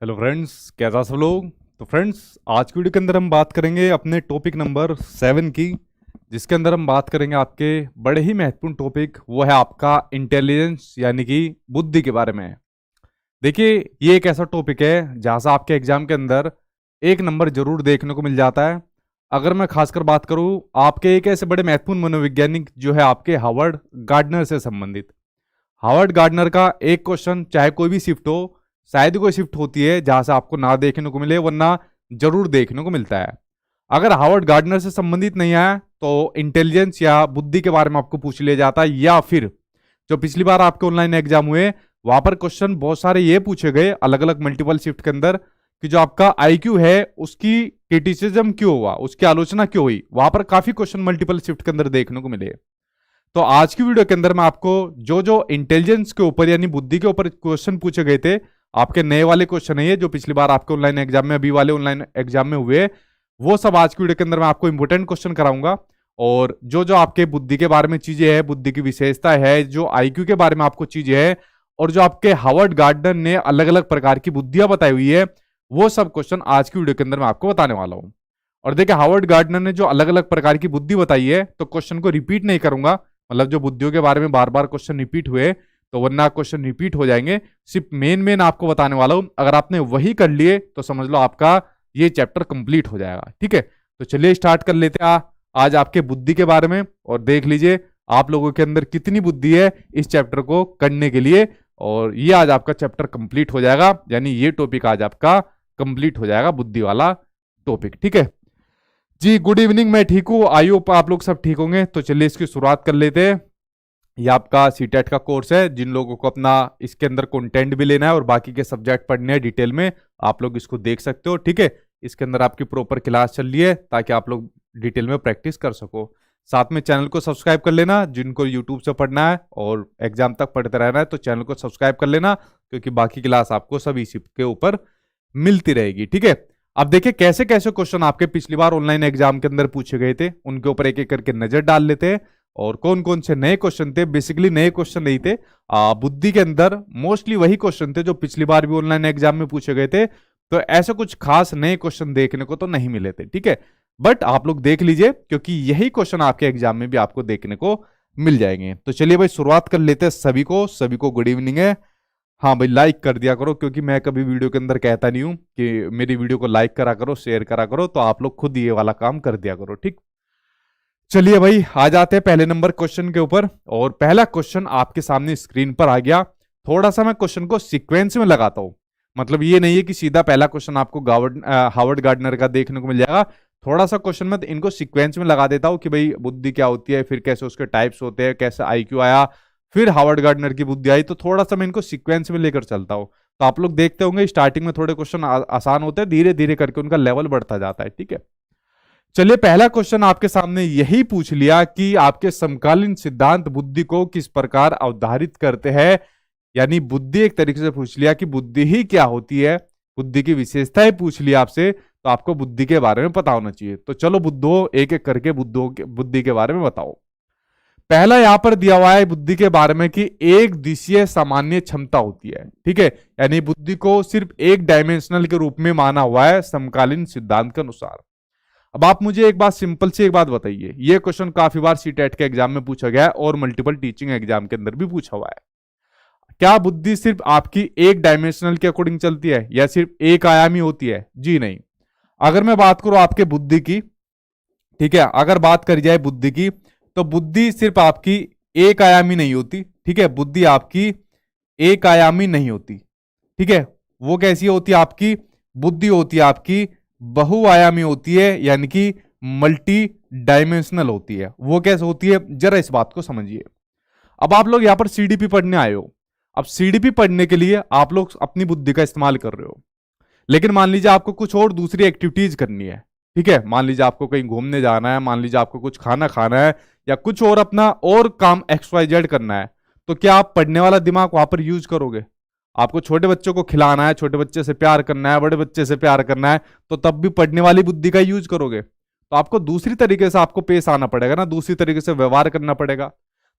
Hello friends, कैसा सब लोग। तो फ्रेंड्स, आज की वीडियो के अंदर हम बात करेंगे अपने टॉपिक नंबर 7 की, जिसके अंदर हम बात करेंगे आपके बड़े ही महत्वपूर्ण टॉपिक। वो है आपका इंटेलिजेंस यानी कि बुद्धि के बारे में। देखिए, ये एक ऐसा टॉपिक है जहाँ से आपके एग्जाम के अंदर एक नंबर जरूर देखने को मिल जाता है। अगर मैं खासकर बात करूँ आपके एक ऐसे बड़े महत्वपूर्ण मनोवैज्ञानिक जो है आपके हार्वर्ड गार्डनर से संबंधित। हार्वर्ड गार्डनर का एक क्वेश्चन, चाहे कोई भी शिफ्ट हो, शायद ही कोई शिफ्ट होती है जहां से आपको ना देखने को मिले, वरना जरूर देखने को मिलता है। अगर हार्वर्ड गार्डनर से संबंधित नहीं आया तो इंटेलिजेंस या बुद्धि के बारे में आपको पूछ लिया जाता है, या फिर जो पिछली बार आपके ऑनलाइन एग्जाम हुए वहां पर क्वेश्चन बहुत सारे ये पूछे गए अलग अलग मल्टीपल शिफ्ट के अंदर कि जो आपका आईक्यू है उसकी क्रिटिसिज्म क्यों हुआ, उसकी आलोचना क्यों हुई। वहां पर काफी क्वेश्चन मल्टीपल शिफ्ट के अंदर देखने को मिले। तो आज की वीडियो के अंदर मैं आपको जो जो इंटेलिजेंस के ऊपर यानी बुद्धि के ऊपर क्वेश्चन पूछे गए थे, आपके नए वाले क्वेश्चन है ये जो पिछली बार आपके ऑनलाइन एग्जाम में, अभी वाले ऑनलाइन एग्जाम में हुए, वो सब आज की वीडियो के अंदर मैं आपको इंपोर्टेंट क्वेश्चन कराऊंगा। और जो जो आपके बुद्धि के बारे में चीजें है, बुद्धि की विशेषता है, जो आईक्यू के बारे में आपको चीजें है, और जो आपके हार्वर्ड गार्डनर ने अलग अलग प्रकार की बुद्धियां बताई हुई है, वो सब क्वेश्चन आज की वीडियो के अंदर मैं आपको बताने वाला हूं। और देखिए, हार्वर्ड गार्डनर ने जो अलग अलग प्रकार की बुद्धि बताई है, तो क्वेश्चन को रिपीट नहीं करूंगा, मतलब जो बुद्धियों के बारे में बार बार क्वेश्चन रिपीट हुए तो वरना क्वेश्चन रिपीट हो जाएंगे। सिर्फ मेन मेन आपको बताने वाला हूं। अगर आपने वही कर लिए तो समझ लो आपका ये चैप्टर कंप्लीट हो जाएगा। ठीक है, तो चलिए स्टार्ट कर लेते हैं आज आपके बुद्धि के बारे में, और देख लीजिए आप लोगों के अंदर कितनी बुद्धि है इस चैप्टर को करने के लिए। और ये आज आपका चैप्टर कंप्लीट हो जाएगा, यानी ये टॉपिक आज आपका कंप्लीट हो जाएगा, बुद्धि वाला टॉपिक। ठीक है जी, गुड इवनिंग। मैं ठीक हूँ, आई होप आप लोग सब ठीक होंगे। तो चलिए इसकी शुरुआत कर लेते हैं। ये आपका सीटेट का कोर्स है, जिन लोगों को अपना इसके अंदर कंटेंट भी लेना है और बाकी के सब्जेक्ट पढ़ने हैं डिटेल में, आप लोग इसको देख सकते हो। ठीक है, इसके अंदर आपकी प्रॉपर क्लास चल रही है ताकि आप लोग डिटेल में प्रैक्टिस कर सको। साथ में चैनल को सब्सक्राइब कर लेना, जिनको यूट्यूब से पढ़ना है और एग्जाम तक पढ़ते रहना है तो चैनल को सब्सक्राइब कर लेना, क्योंकि बाकी क्लास आपको सब इसी के ऊपर मिलती रहेगी। ठीक है, अब देखिए कैसे कैसे क्वेश्चन आपके पिछली बार ऑनलाइन एग्जाम के अंदर पूछे गए थे, उनके ऊपर एक एक करके नजर डाल लेते हैं। और कौन कौन से नए क्वेश्चन थे, बेसिकली नए क्वेश्चन नहीं थे, बुद्धि के अंदर मोस्टली वही क्वेश्चन थे जो पिछली बार भी ऑनलाइन एग्जाम में पूछे गए थे। तो ऐसे कुछ खास नए क्वेश्चन देखने को तो नहीं मिले थे। ठीक है, बट आप लोग देख लीजिए क्योंकि यही क्वेश्चन आपके एग्जाम में भी आपको देखने को मिल जाएंगे। तो चलिए भाई शुरुआत कर लेते हैं। सभी को गुड इवनिंग है। हाँ भाई, लाइक कर दिया करो, क्योंकि मैं कभी वीडियो के अंदर कहता नहीं हूं कि मेरी वीडियो को लाइक करा करो, शेयर करा करो, तो आप लोग खुद ये वाला काम कर दिया करो। ठीक, चलिए भाई आ जाते हैं पहले नंबर क्वेश्चन के ऊपर। और पहला क्वेश्चन आपके सामने स्क्रीन पर आ गया। थोड़ा सा मैं क्वेश्चन को सीक्वेंस में लगाता हूं, मतलब ये नहीं है कि सीधा पहला क्वेश्चन आपको हार्वर्ड गार्डनर का देखने को मिल जाएगा। थोड़ा सा क्वेश्चन में इनको सीक्वेंस में लगा देता हूं कि भाई बुद्धि क्या होती है, फिर कैसे उसके टाइप्स होते हैं, कैसे आईक्यू आया, फिर हार्वर्ड गार्डनर की बुद्धि आई। तो थोड़ा सा मैं इनको सीक्वेंस में लेकर चलता हूं। तो आप लोग देखते होंगे स्टार्टिंग में थोड़े क्वेश्चन आसान होते हैं, धीरे धीरे करके उनका लेवल बढ़ता जाता है। ठीक है, चलिए पहला क्वेश्चन आपके सामने यही पूछ लिया कि आपके समकालीन सिद्धांत बुद्धि को किस प्रकार अवधारित करते हैं। यानी बुद्धि एक तरीके से पूछ लिया कि बुद्धि ही क्या होती है, बुद्धि की विशेषताएं पूछ लिया आपसे, तो आपको बुद्धि के बारे में पता होना चाहिए। तो चलो बुद्धो एक एक करके बुद्धि के बारे में बताओ। पहला यहां पर दिया हुआ है बुद्धि के बारे में कि एक दिशीय सामान्य क्षमता होती है। ठीक है, यानी बुद्धि को सिर्फ एक डायमेंशनल के रूप में माना हुआ है समकालीन सिद्धांत के अनुसार। अब आप मुझे एक बात, सिंपल सी एक बात बताइए, ये क्वेश्चन काफी बार सीटेट के एग्जाम में पूछा गया है और मल्टीपल टीचिंग एग्जाम के अंदर भी पूछा हुआ है। क्या बुद्धि सिर्फ आपकी एक डायमेंशनल के अकॉर्डिंग चलती है या सिर्फ एक आयामी होती है? जी नहीं। अगर मैं बात करूं आपके बुद्धि की, ठीक है, अगर बात करी जाए बुद्धि की, तो बुद्धि सिर्फ आपकी एक आयामी नहीं होती। ठीक है, बुद्धि आपकी एक आयामी नहीं होती। ठीक है, वो कैसी होती है? आपकी बुद्धि होती है आपकी बहुआयामी होती है, यानी कि मल्टी डायमेंशनल होती है। वो कैसे होती है, जरा इस बात को समझिए। अब आप लोग यहां पर सीडीपी पढ़ने आए हो। अब सीडीपी पढ़ने के लिए आप लोग अपनी बुद्धि का इस्तेमाल कर रहे हो, लेकिन मान लीजिए आपको कुछ और दूसरी एक्टिविटीज करनी है। ठीक है, मान लीजिए आपको कहीं घूमने जाना है, मान लीजिए आपको कुछ खाना खाना है, या कुछ और अपना और काम XYZ करना है। तो क्या आप पढ़ने वाला दिमाग वहां पर यूज करोगे? आपको छोटे बच्चों को खिलाना है, छोटे बच्चे से प्यार करना है, बड़े बच्चे से प्यार करना है, तो तब भी पढ़ने वाली बुद्धि का यूज करोगे। तो आपको दूसरी तरीके से आपको पेश आना पड़ेगा ना, दूसरी तरीके से व्यवहार करना पड़ेगा।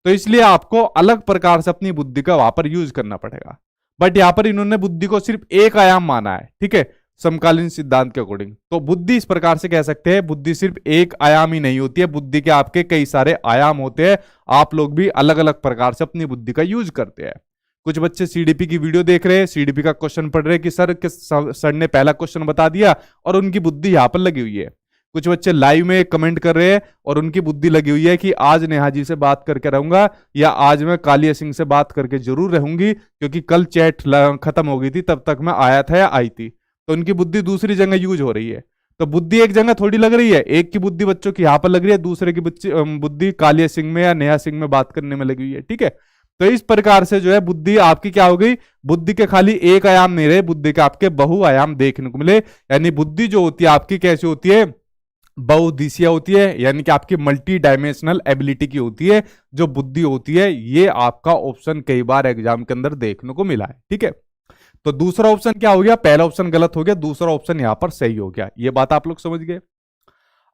तो इसलिए आपको अलग प्रकार से अपनी बुद्धि का वहां पर यूज करना पड़ेगा। बट यहां पर इन्होंने बुद्धि को सिर्फ एक आयाम माना है, ठीक है, समकालीन सिद्धांत के अकॉर्डिंग। तो बुद्धि इस प्रकार से कह सकते हैं, बुद्धि सिर्फ एक आयाम ही नहीं होती है, बुद्धि के आपके कई सारे आयाम होते हैं। आप लोग भी अलग अलग प्रकार से अपनी बुद्धि का यूज करते हैं। कुछ बच्चे सीडीपी की वीडियो देख रहे हैं, सीडीपी का क्वेश्चन पढ़ रहे हैं कि सर ने पहला क्वेश्चन बता दिया और उनकी बुद्धि यहां पर लगी हुई है। कुछ बच्चे लाइव में कमेंट कर रहे हैं और उनकी बुद्धि लगी हुई है कि आज नेहा जी से बात करके रहूंगा, या आज मैं कालिया सिंह से बात करके जरूर रहूंगी, क्योंकि कल चैट खत्म हो गई थी, तब तक मैं आया था या आई थी। तो उनकी बुद्धि दूसरी जगह यूज हो रही है। तो बुद्धि एक जगह थोड़ी लग रही है, एक की बुद्धि बच्चों की यहां पर लग रही है, दूसरे की बुद्धि कालिया सिंह में या नेहा सिंह में बात करने में लगी हुई है, ठीक है। तो इस प्रकार से जो है बुद्धि आपकी क्या हो गई, बुद्धि के खाली एक आयाम नहीं रहे, बुद्धि के आपके बहुआयाम देखने को मिले। यानी बुद्धि जो होती है आपकी कैसी होती है, बहुदिशीय होती है, यानी कि आपकी मल्टी डायमेंशनल एबिलिटी की होती है जो बुद्धि होती है। ये आपका ऑप्शन कई बार एग्जाम के अंदर देखने को मिला है, ठीक है। तो दूसरा ऑप्शन क्या हो गया, पहला ऑप्शन गलत हो गया, दूसरा ऑप्शन यहां पर सही हो गया। ये बात आप लोग समझ गए।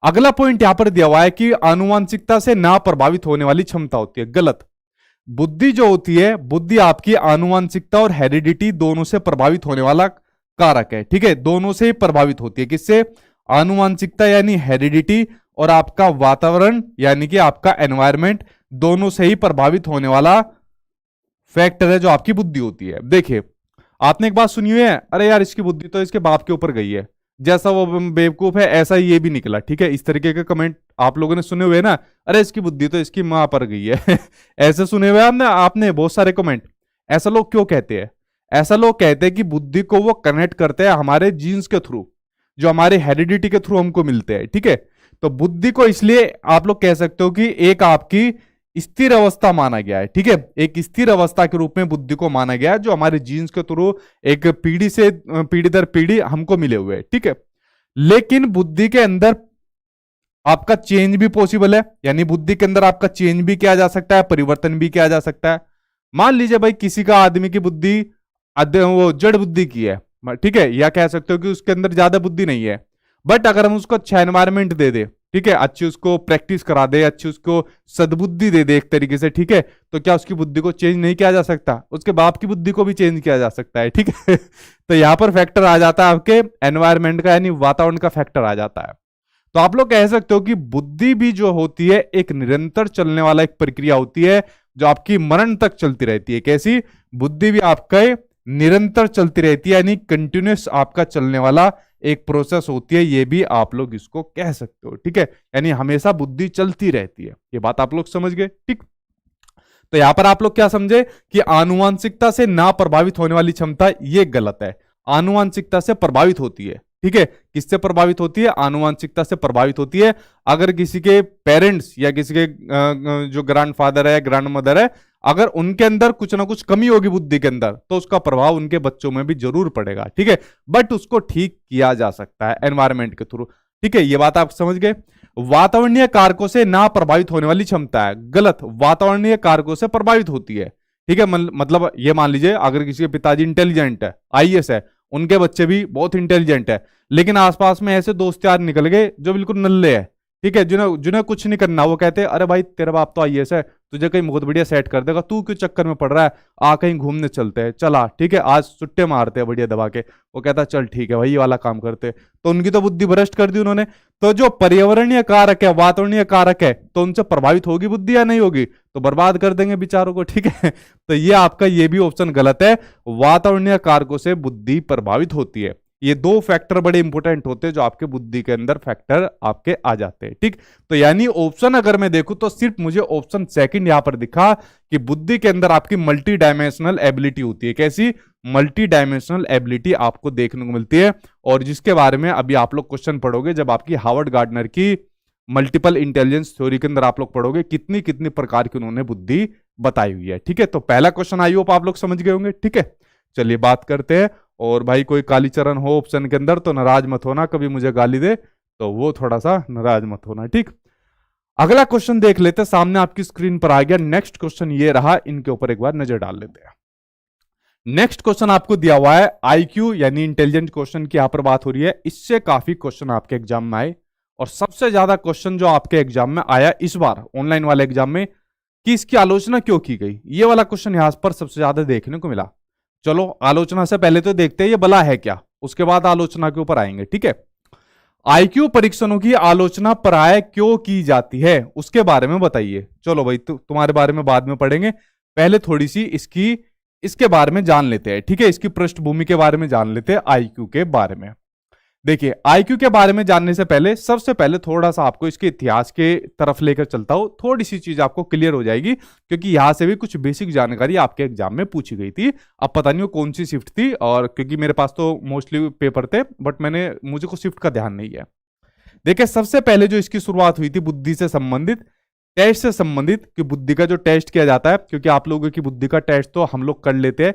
अगला पॉइंट यहां पर दिया हुआ है कि आनुवंशिकता से ना प्रभावित होने वाली क्षमता होती है, गलत। बुद्धि जो होती है, बुद्धि आपकी आनुवंशिकता और हेरिडिटी दोनों से प्रभावित होने वाला कारक है, ठीक है, दोनों से ही प्रभावित होती है। किससे, आनुवंशिकता यानी हेरिडिटी, और आपका वातावरण यानी कि आपका एनवायरमेंट, दोनों से ही प्रभावित होने वाला फैक्टर है जो आपकी बुद्धि होती है। देखिए, आपने एक बात सुनी हुई है, अरे यार इसकी बुद्धि तो इसके बाप के ऊपर गई है, जैसा वो बेवकूफ है ऐसा ही ये भी निकला, ठीक है। इस तरीके के कमेंट आप लोगों ने सुने हुए ना, अरे इसकी बुद्धि तो इसकी मां पर गई है ऐसे सुने हुए आपने बहुत सारे कमेंट। ऐसा लोग क्यों कहते हैं, ऐसा लोग कहते हैं कि बुद्धि को वो कनेक्ट करते हैं हमारे जीन्स के थ्रू, जो हमारे हेरिडिटी के थ्रू हमको मिलते हैं, ठीक है। तो बुद्धि को इसलिए आप लोग कह सकते हो कि एक आपकी स्थिर अवस्था माना गया है, ठीक है, एक स्थिर अवस्था के रूप में बुद्धि को माना गया है, जो हमारे जीन्स के थ्रू एक पीढ़ी से पीढ़ी दर पीढ़ी हमको मिले हुए हैं, ठीक है। लेकिन बुद्धि के अंदर आपका चेंज भी पॉसिबल है, यानी बुद्धि के अंदर आपका चेंज भी किया जा सकता है, परिवर्तन भी किया जा सकता है। मान लीजिए भाई किसी का आदमी की बुद्धि वो जड़ बुद्धि की है, ठीक है, या कह सकते हो कि उसके अंदर ज्यादा बुद्धि नहीं है, बट अगर हम उसको अच्छा एनवायरमेंट दे दे, ठीक है, अच्छी उसको प्रैक्टिस करा दे, अच्छी उसको सद्बुद्धि दे दे एक तरीके से, ठीक है, तो क्या उसकी बुद्धि को चेंज नहीं किया जा सकता, उसके बाप की बुद्धि को भी चेंज किया जा सकता है, ठीक है तो यहां पर फैक्टर आ जाता है आपके एनवायरमेंट का, यानी वातावरण का फैक्टर आ जाता है। तो आप लोग कह सकते हो कि बुद्धि भी जो होती है एक निरंतर चलने वाला एक प्रक्रिया होती है, जो आपकी मरण तक चलती रहती है। कैसी, बुद्धि भी आपका निरंतर चलती रहती है, यानी कंटिन्यूस आपका चलने वाला एक प्रोसेस होती है, ये भी आप लोग इसको कह सकते हो, ठीक है, यानी हमेशा बुद्धि चलती रहती है। ये बात आप लोग समझ गए, ठीक। तो यहां पर आप लोग क्या समझे कि आनुवंशिकता से ना प्रभावित होने वाली क्षमता, ये गलत है, आनुवंशिकता से प्रभावित होती है, ठीक है। किससे प्रभावित होती है, आनुवंशिकता से प्रभावित होती है। अगर किसी के पेरेंट्स या किसी के जो ग्रैंडफादर है, ग्रैंड मदर है, अगर उनके अंदर कुछ ना कुछ कमी होगी बुद्धि के अंदर, तो उसका प्रभाव उनके बच्चों में भी जरूर पड़ेगा, ठीक है, बट उसको ठीक किया जा सकता है एनवायरमेंट के थ्रू, ठीक है। ये बात आप समझ गए। वातावरणीय कारकों से ना प्रभावित होने वाली क्षमता है, गलत, वातावरणीय कारकों से प्रभावित होती है, ठीक है। मतलब ये मान लीजिए अगर किसी के पिताजी इंटेलिजेंट है, आईएएस है, उनके बच्चे भी बहुत इंटेलिजेंट है, लेकिन आसपास में ऐसे दोस्त यार निकल गए जो बिल्कुल नल्ले हैं, ठीक है, जिन्हें जिन्हें कुछ नहीं करना, वो कहते हैं अरे भाई तेरा बाप तो आईएएस है, तुझे कहीं बहुत बढ़िया सेट कर देगा, तू क्यों चक्कर में पड़ रहा है, आ कहीं घूमने चलते हैं, चला, ठीक है, आज सुट्टे मारते हैं बढ़िया दबा के। वो कहता चल ठीक है भाई ये वाला काम करते। तो उनकी तो बुद्धि भ्रष्ट कर दी उन्होंने। तो जो पर्यावरणीय कारक है, वातावरणीय कारक है, तो उनसे प्रभावित होगी बुद्धि या नहीं होगी, तो बर्बाद कर देंगे बेचारों को, ठीक है। तो ये आपका ये भी ऑप्शन गलत है, वातावरणीय कारकों से बुद्धि प्रभावित होती है। ये दो फैक्टर बड़े इंपॉर्टेंट होते हैं जो आपके बुद्धि के अंदर फैक्टर आपके आ जाते हैं, ठीक। तो यानी ऑप्शन अगर मैं देखूं तो सिर्फ मुझे ऑप्शन सेकंड यहां पर दिखा कि बुद्धि के अंदर आपकी मल्टी डायमेंशनल एबिलिटी होती है। कैसी, मल्टी डायमेंशनल एबिलिटी आपको देखने को मिलती है, और जिसके बारे में अभी आप लोग क्वेश्चन पढ़ोगे जब आपकी हार्वर्ड गार्डनर की मल्टीपल इंटेलिजेंस थ्योरी के अंदर आप लोग पढ़ोगे कितनी कितनी प्रकार की उन्होंने बुद्धि बताई हुई है, ठीक है। तो पहला क्वेश्चन आई होप आप लोग समझ गए होंगे, ठीक है। चलिए बात करते हैं। और भाई कोई कालीचरण हो ऑप्शन के अंदर तो नाराज मत होना, कभी मुझे गाली दे तो वो थोड़ा सा नाराज मत होना, ठीक। अगला क्वेश्चन देख लेते, सामने आपकी स्क्रीन पर आ गया। नेक्स्ट क्वेश्चन ये रहा, इनके ऊपर एक बार नजर डाल लेते हैं। नेक्स्ट क्वेश्चन आपको दिया हुआ है आईक्यू यानी इंटेलिजेंट क्वेश्चन की यहां पर बात हो रही है। इससे काफी क्वेश्चन आपके एग्जाम में आए, और सबसे ज्यादा क्वेश्चन जो आपके एग्जाम में आया इस बार ऑनलाइन वाले एग्जाम में कि इसकी आलोचना क्यों की गई, ये वाला क्वेश्चन यहां पर सबसे ज्यादा देखने को मिला। चलो आलोचना से पहले तो देखते हैं ये भला है क्या, उसके बाद आलोचना के ऊपर आएंगे, ठीक है। आईक्यू परीक्षणों की आलोचना प्राय क्यों की जाती है उसके बारे में बताइए। चलो भाई तुम्हारे बारे में बाद में पढ़ेंगे, पहले थोड़ी सी इसके बारे में जान लेते हैं, ठीक है। इसकी पृष्ठभूमि के बारे में जान लेते हैं, आईक्यू के बारे में। देखिए आईक्यू के बारे में जानने से पहले सबसे पहले थोड़ा सा आपको इसके इतिहास के तरफ लेकर चलता हूं, थोड़ी सी चीज आपको क्लियर हो जाएगी, क्योंकि यहां से भी कुछ बेसिक जानकारी आपके एग्जाम में पूछी गई थी। अब पता नहीं वो कौन सी शिफ्ट थी, और क्योंकि मेरे पास तो मोस्टली पेपर थे, बट मुझे को शिफ्ट का ध्यान नहीं है। देखिए सबसे पहले जो इसकी शुरुआत हुई थी बुद्धि से संबंधित, टेस्ट से संबंधित, कि बुद्धि का जो टेस्ट किया जाता है, क्योंकि आप लोगों की बुद्धि का टेस्ट तो हम लोग कर लेते हैं,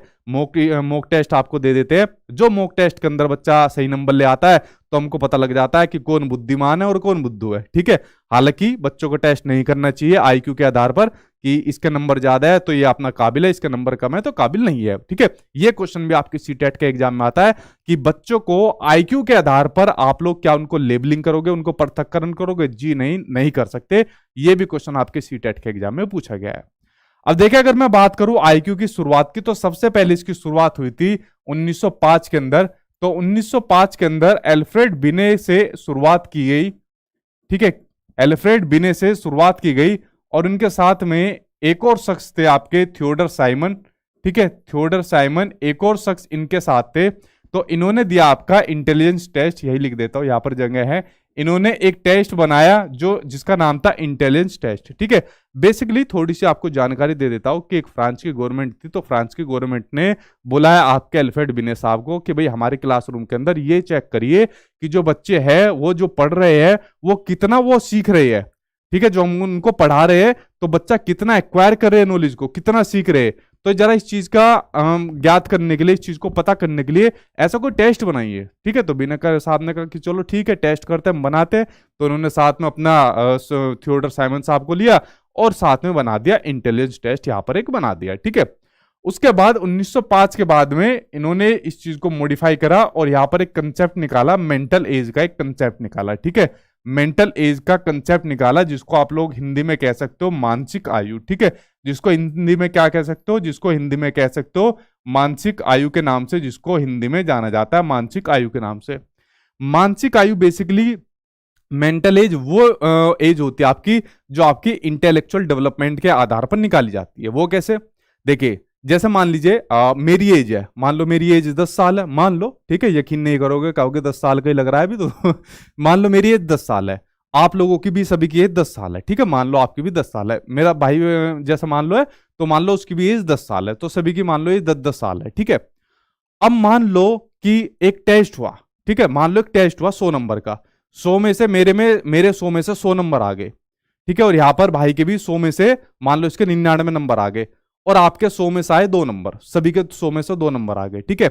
मॉक टेस्ट आपको दे देते हैं। जो मॉक टेस्ट के अंदर बच्चा सही नंबर ले आता है तो हमको पता लग जाता है कि कौन बुद्धिमान है और कौन बुद्धू है, ठीक है। हालांकि बच्चों को टेस्ट नहीं करना चाहिए आईक्यू के आधार पर कि इसके नंबर ज्यादा है तो ये अपना काबिल है, इसके नंबर कम है तो काबिल नहीं है, ठीक है। ये क्वेश्चन भी आपके सीटेट के एग्जाम में आता है कि बच्चों को आईक्यू के आधार पर आप लोग क्या उनको लेबलिंग करोगे, उनको पृथक्करण करोगे? जी नहीं कर सकते। ये भी क्वेश्चन आपके सीटेट के एग्जाम में पूछा गया है। अब देखिए अगर मैं बात करूं आईक्यू की शुरुआत की, तो सबसे पहले इसकी शुरुआत हुई थी 1905 के अंदर। तो 1905 के अंदर एल्फ्रेड बिने से शुरुआत की गई, ठीक है। एल्फ्रेड बिने से शुरुआत की गई और उनके साथ में एक और शख्स थे आपके थियोडर साइमन, ठीक है। थियोडर साइमन एक और शख्स इनके साथ थे। तो इन्होंने दिया आपका इंटेलिजेंस टेस्ट, यही लिख देता हूं यहां पर जगह है। इन्होंने एक टेस्ट बनाया जिसका नाम था इंटेलिजेंस टेस्ट, ठीक है। बेसिकली थोड़ी सी आपको जानकारी दे देता हूं कि एक फ्रांस की गवर्नमेंट थी, तो फ्रांस की गवर्नमेंट ने बुलाया आपके एल्फ्रेड बिने साहब को कि भाई हमारे क्लासरूम के अंदर ये चेक करिए कि जो बच्चे हैं वो जो पढ़ रहे हैं वो कितना वो सीख रहे हैं, ठीक है। जो हम उनको पढ़ा रहे हैं तो बच्चा कितना एक्वायर कर रहे हैं नॉलेज को, कितना सीख रहे हैं। तो जरा इस चीज का ज्ञात करने के लिए, इस चीज को पता करने के लिए ऐसा कोई टेस्ट बनाइए, ठीक है। तो बिनेकर साहब ने कहा कि चलो ठीक है टेस्ट करते हैं, बनाते हैं। तो उन्होंने साथ में अपना थियोडर साइमन साहब को लिया और साथ में बना दिया इंटेलिजेंस टेस्ट, यहां पर एक बना दिया, ठीक है। उसके बाद 1905 के बाद में इन्होंने इस चीज को मॉडिफाई करा और यहां पर एक कंसेप्ट निकाला, मेंटल एज का एक कंसेप्ट निकाला, ठीक है। मेंटल एज का कंसेप्ट निकाला जिसको आप लोग हिंदी में कह सकते हो मानसिक आयु, ठीक है। जिसको हिंदी में क्या कह सकते हो? जिसको हिंदी में कह सकते हो मानसिक आयु के नाम से, जिसको हिंदी में जाना जाता है मानसिक आयु के नाम से। मानसिक आयु बेसिकली मेंटल एज वो एज होती है आपकी जो आपकी इंटेलेक्चुअल डेवलपमेंट के आधार पर निकाली जाती है। वो कैसे? देखिए जैसे मान लीजिए मेरी एज है, मान लो मेरी एज 10 साल है, मान लो, ठीक है। यकीन नहीं करोगे, कहोगे 10 साल का ही लग रहा है अभी तो मान लो मेरी एज 10 साल है, आप लोगों की भी सभी की एज 10 साल है, ठीक है। मान लो आपकी भी 10 साल है, मेरा भाई जैसा मान लो है, तो मान लो उसकी भी एज 10 साल है, तो सभी की मान लो एज 10 साल है, ठीक है। अब मान लो कि एक टेस्ट हुआ, ठीक है। मान लो एक टेस्ट हुआ 100 नंबर का, 100 में से मेरे 100 में से 100 नंबर आ गए, ठीक है। और यहां पर भाई के भी 100 में से मान लो इसके 99 नंबर आ गए, और आपके 100 में से आए 2 नंबर, सभी के 100 में से 2 नंबर आ गए, ठीक है।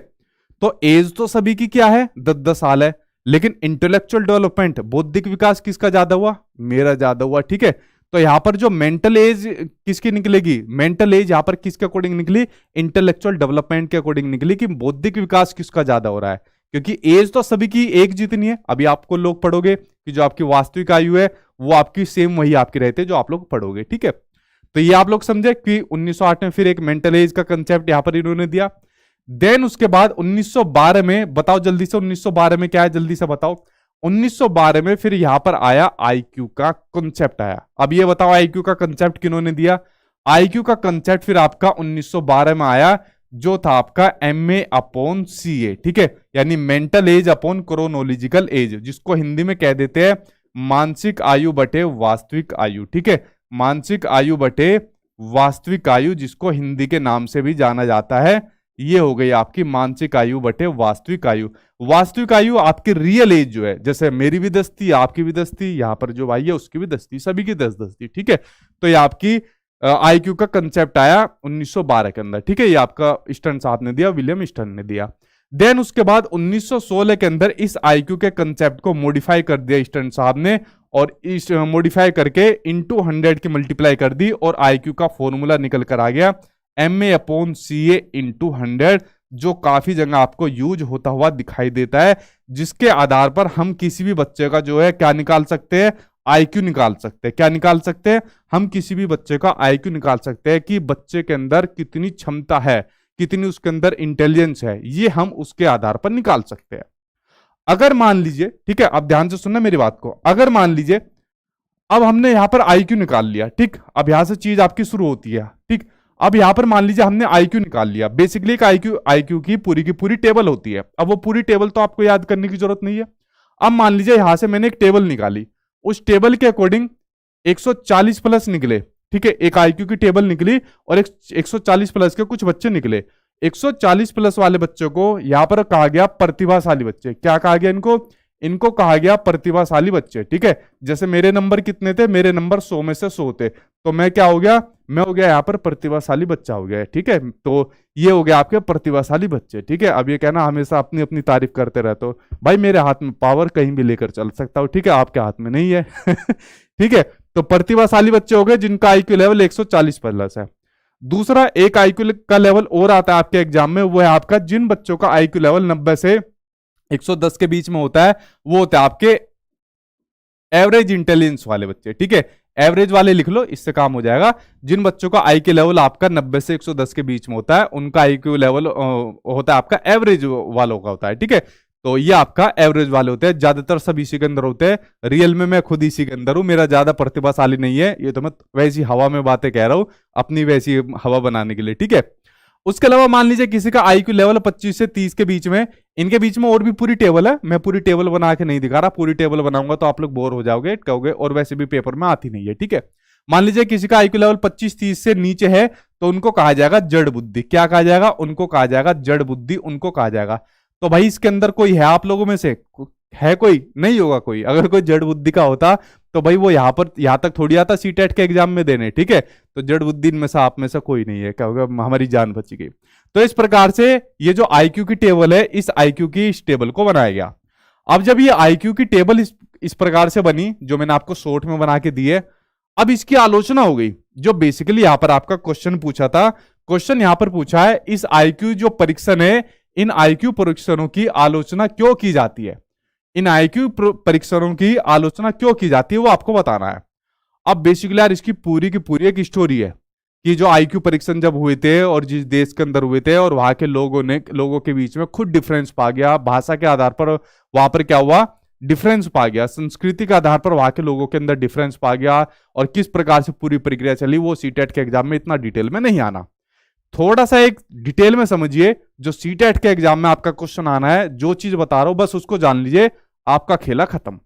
तो एज तो सभी की क्या है? 10-10 साल है, लेकिन इंटेलेक्चुअल डेवलपमेंट, बौद्धिक विकास किसका ज्यादा हुआ? मेरा ज्यादा हुआ, ठीक है। तो यहां पर जो मेंटल एज किसकी निकलेगी? मेंटल एज यहां पर किसके अकॉर्डिंग निकली? इंटेलेक्चुअल डेवलपमेंट के अकॉर्डिंग निकली कि बौद्धिक विकास किसका ज्यादा हो रहा है, क्योंकि एज तो सभी की एक जितनी है। अभी आपको लोग पढ़ोगे कि जो आपकी वास्तविक आयु है वो आपकी सेम वही आपकी रहती है जो आप लोग पढ़ोगे, ठीक है। तो ये आप लोग समझे कि 1908 में फिर एक मेंटल एज का कंसेप्ट यहां पर इन्होंने दिया। देन उसके बाद 1912 में, बताओ जल्दी से 1912 में क्या है, जल्दी से बताओ। 1912 में फिर यहां पर आया आईक्यू का कंसेप्ट आया। अब ये बताओ आईक्यू का कंसेप्ट किन्होंने दिया? आईक्यू का कंसेप्ट फिर आपका 1912 में आया, जो था आपका MA/CA, ठीक है। यानी mental as upon chronological age, जिसको हिंदी में कह देते हैं मानसिक आयु बटे वास्तविक आयु, ठीक है। मानसिक आयु बटे वास्तविक आयु, जिसको हिंदी के नाम से भी जाना जाता है। ये हो गई आपकी मानसिक आयु बटे वास्तविक आयु। वास्तविक आयु आपकी रियल एज जो है, जैसे मेरी भी 10 थी, आपकी भी 10 थी, यहां पर जो भाई है उसकी भी 10 थी, सभी की 10-10 थी, ठीक है। तो ये आपकी आईक्यू का कंसेप्ट आया 1912 के अंदर, ठीक है। ये आपका स्टर्न साहब ने दिया, विलियम स्टर्न ने दिया। देन उसके बाद 1916 के अंदर इस आईक्यू के कंसेप्ट को मॉडिफाई कर दिया स्टर्न साहब ने, और इस मॉडिफाई करके इंटू 100 की मल्टीप्लाई कर दी, और आईक्यू का फॉर्मूला निकल कर आ गया MA/CA इंटू 100, जो काफी जगह आपको यूज होता हुआ दिखाई देता है, जिसके आधार पर हम किसी भी बच्चे का जो है क्या निकाल सकते हैं? आईक्यू निकाल सकते हैं। क्या निकाल सकते हैं? हम किसी भी बच्चे का आईक्यू निकाल सकते हैं कि बच्चे के अंदर कितनी क्षमता है, कितनी उसके अंदर इंटेलिजेंस है, ये हम उसके आधार पर निकाल सकते हैं। अगर मान लीजिए, ठीक है, अब ध्यान से सुनना मेरी बात को, अगर मान लीजिए अब हमने यहां पर आईक्यू निकाल लिया, ठीक, अब यहां से चीज आपकी शुरू होती है, ठीक। अब यहां पर मान लीजिए हमने आईक्यू निकाल लिया, बेसिकली एक आईक्यू आईक्यू की पूरी टेबल होती है। अब वो पूरी टेबल तो आपको याद करने की जरूरत नहीं है। अब मान लीजिए यहां से मैंने एक टेबल निकाली, उस टेबल के अकॉर्डिंग 140 प्लस निकले, ठीक है, एक आईक्यू की टेबल निकली और एक 140 प्लस के कुछ बच्चे निकले। 140 प्लस वाले बच्चों को यहां पर कहा गया प्रतिभाशाली बच्चे। क्या कहा गया इनको? इनको कहा गया प्रतिभाशाली बच्चे, ठीक है। जैसे मेरे नंबर कितने थे? मेरे नंबर 100 में से 100 थे, तो मैं क्या हो गया? मैं हो गया यहाँ पर प्रतिभाशाली बच्चा हो गया, ठीक है। तो ये हो गया आपके प्रतिभाशाली बच्चे, ठीक है। अब ये कहना हमेशा अपनी अपनी तारीफ करते रहते हो, भाई मेरे हाथ में पावर कहीं भी लेकर चल सकता हूँ, ठीक है, आपके हाथ में नहीं है। ठीक है, तो प्रतिभाशाली बच्चे हो गए जिनका आईक्यू लेवल 140 प्लस है। दूसरा एक आईक्यू का लेवल और आता है आपके एग्जाम में, वो है आपका जिन बच्चों का आईक्यू लेवल 90 से 110 के बीच में होता है, वो होता है आपके एवरेज इंटेलिजेंस वाले बच्चे, ठीक है। एवरेज वाले लिख लो, इससे काम हो जाएगा। जिन बच्चों का आईक्यू लेवल आपका 90 से 110 के बीच में होता है, उनका आईक्यू लेवल होता है आपका एवरेज वालों का होता है, ठीक है। तो ये आपका एवरेज वाले होते हैं, ज्यादातर सब इसी के अंदर होते हैं। रियल में मैं खुद इसी के अंदर हूं, मेरा ज्यादा प्रतिभाशाली नहीं है, ये तो मैं वैसी हवा में बातें कह रहा हूं, अपनी वैसी हवा बनाने के लिए, ठीक है। उसके अलावा मान लीजिए किसी का आईक्यू लेवल 25 से 30 के बीच में, इनके बीच में और भी पूरी टेबल है, मैं पूरी टेबल बना के नहीं दिखा रहा, पूरी टेबल बनाऊंगा तो आप लोग बोर हो जाओगे, कहोगे, और वैसे भी पेपर में आती नहीं है, ठीक है। मान लीजिए किसी का आईक्यू लेवल 25-30 से नीचे है, तो उनको कहा जाएगा जड़ बुद्धि। क्या कहा जाएगा? उनको कहा जाएगा जड़ बुद्धि, उनको कहा जाएगा। तो भाई इसके अंदर कोई है आप लोगों में से? है कोई? नहीं होगा कोई। अगर कोई जड़ बुद्धि का होता तो भाई वो यहां तक थोड़ी आता सीटेट के एग्जाम में देने, ठीक है। तो जड़ बुद्धि में से आप में से कोई नहीं है, क्या होगा? हमारी जान बच गई। तो इस प्रकार से ये जो आईक्यू की टेबल है, इस आईक्यू की इस टेबल को बनाया गया। अब जब ये आईक्यू की टेबल इस प्रकार से बनी, जो मैंने आपको शॉर्ट में बना के दी है, अब इसकी आलोचना हो गई। जो बेसिकली यहां पर आपका क्वेश्चन पूछा था, क्वेश्चन यहां पर पूछा है, इस आईक्यू जो परीक्षण है, इन आईक्यू परीक्षणों की आलोचना क्यों की जाती है? इन आईक्यू परीक्षणों की आलोचना क्यों की जाती है, वो आपको बताना है। अब बेसिकली यार इसकी पूरी की पूरी एक स्टोरी है कि जो आईक्यू परीक्षण जब हुए थे और जिस देश के अंदर हुए थे, और वहां के लोगों के बीच में खुद डिफरेंस पा गया, भाषा के आधार पर वहां पर क्या हुआ? डिफरेंस पा गया, संस्कृति के आधार पर वहां के लोगों के अंदर डिफरेंस पा गया, और किस प्रकार से पूरी प्रक्रिया चली, वो सीटेट के एग्जाम में इतना डिटेल में नहीं आना। थोड़ा सा एक डिटेल में समझिए, जो सीटेट के एग्जाम में आपका क्वेश्चन आना है, जो चीज बता रहा हूं बस उसको जान लीजिए, आपका खेला खत्म।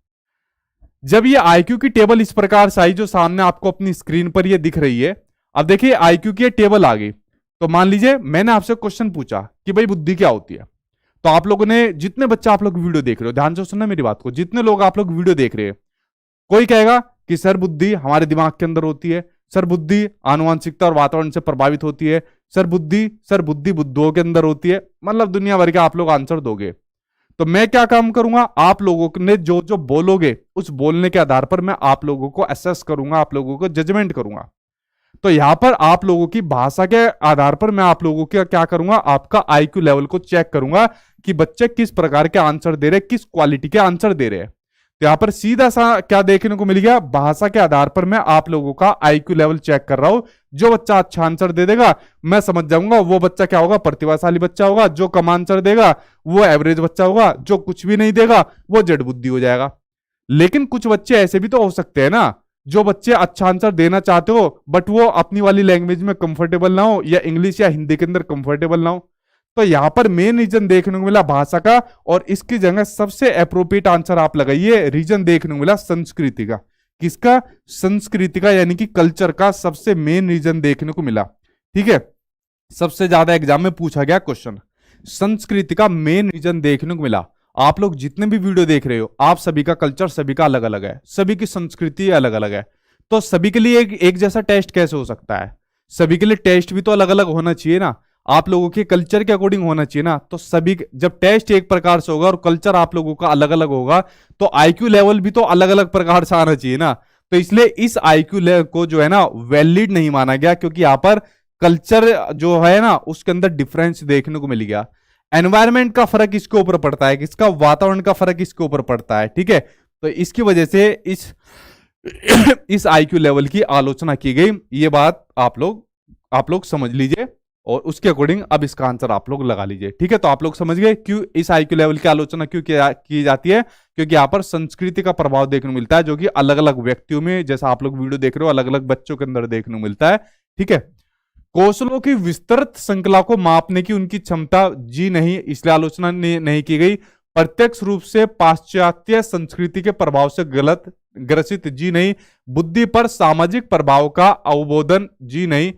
जब ये आईक्यू की टेबल इस प्रकार से आई, जो सामने आपको अपनी स्क्रीन पर ये दिख रही है, अब देखिए आईक्यू की टेबल आ गई। तो मान लीजिए मैंने आपसे क्वेश्चन पूछा कि भाई बुद्धि क्या होती है, तो आप लोगों ने, जितने बच्चे आप लोग वीडियो देख रहे हो, ध्यान से सुनना मेरी बात को, जितने लोग आप लोग वीडियो देख रहे हैं, कोई कहेगा कि सर बुद्धि हमारे दिमाग के अंदर होती है, सर बुद्धि आनुवंशिकता और वातावरण से प्रभावित होती है, सर बुद्धि बुद्धों के अंदर होती है, मतलब दुनिया भर के आप लोग आंसर दोगे। तो मैं क्या काम करूंगा? आप लोगों ने जो जो बोलोगे, उस बोलने के आधार पर मैं आप लोगों को असेस करूंगा, आप लोगों को जजमेंट करूंगा। तो यहां पर आप लोगों की भाषा के आधार पर मैं आप लोगों का क्या करूंगा? आपका आईक्यू लेवल को चेक करूंगा कि बच्चे किस प्रकार के आंसर दे रहे, किस क्वालिटी के आंसर दे रहे हैं। तो यहां पर सीधा सा क्या देखने को मिल गया? भाषा के आधार पर मैं आप लोगों का आईक्यू लेवल चेक कर रहा हूं। जो बच्चा अच्छा आंसर दे देगा, मैं समझ जाऊंगा वो बच्चा क्या होगा? प्रतिभाशाली बच्चा होगा। जो कम आंसर देगा वो एवरेज बच्चा होगा। जो कुछ भी नहीं देगा वो जड़ बुद्धि हो जाएगा। लेकिन कुछ बच्चे ऐसे भी तो हो सकते हैं ना, जो बच्चे अच्छा आंसर देना चाहते हो बट वो अपनी वाली लैंग्वेज में कंफर्टेबल ना हो, या इंग्लिश या हिंदी के अंदर कंफर्टेबल ना हो। तो यहां पर मेन रीजन देखने को मिला भाषा का, और इसकी जगह सबसे अप्रोप्रिएट आंसर आप लगाइए, रीजन देखने को मिला संस्कृति का। किसका? संस्कृति का, यानी कि कल्चर का सबसे मेन रीजन देखने को मिला। ठीक है, सबसे ज्यादा एग्जाम में पूछा गया क्वेश्चन संस्कृति का मेन रीजन देखने को मिला। आप लोग जितने भी वीडियो देख रहे हो, आप सभी का कल्चर सभी का अलग अलग है, सभी की संस्कृति अलग अलग है। तो सभी के लिए एक जैसा टेस्ट कैसे हो सकता है? सभी के लिए टेस्ट भी तो अलग अलग होना चाहिए ना, आप लोगों के कल्चर के अकॉर्डिंग होना चाहिए ना। तो सभी, जब टेस्ट एक प्रकार से होगा और कल्चर आप लोगों का अलग अलग होगा, तो आईक्यू लेवल भी तो अलग अलग प्रकार से आना चाहिए ना। तो इसलिए इस आईक्यू लेवल को जो है ना वैलिड नहीं माना गया, क्योंकि यहां पर कल्चर जो है ना उसके अंदर डिफरेंस देखने को मिल गया। एनवायरमेंट का फर्क इसके ऊपर पड़ता है, किसका? वातावरण का फर्क इसके ऊपर पड़ता है। ठीक है, तो इसकी वजह से इस आईक्यू लेवल की आलोचना की गई। ये बात आप लोग समझ लीजिए। और उसके अकॉर्डिंग अब इसका आंसर आप लोग लगा लीजिए। ठीक है, तो आप लोग समझ गए क्यों इस आईक्यू लेवल की आलोचना क्यों की जाती है, क्योंकि यहाँ पर संस्कृति का प्रभाव देखने को मिलता है, जो कि अलग अलग व्यक्तियों में, जैसा आप लोग वीडियो देख रहे हो, अलग अलग बच्चों के अंदर देखने को मिलता है। ठीक है, कौशलों की विस्तृत श्रृंखला को मापने की उनकी क्षमता जी नहीं, इसलिए आलोचना नहीं की गई। प्रत्यक्ष रूप से पाश्चात्य संस्कृति के प्रभाव से गलत ग्रसित जी नहीं। बुद्धि पर सामाजिक प्रभाव का अवबोधन जी नहीं।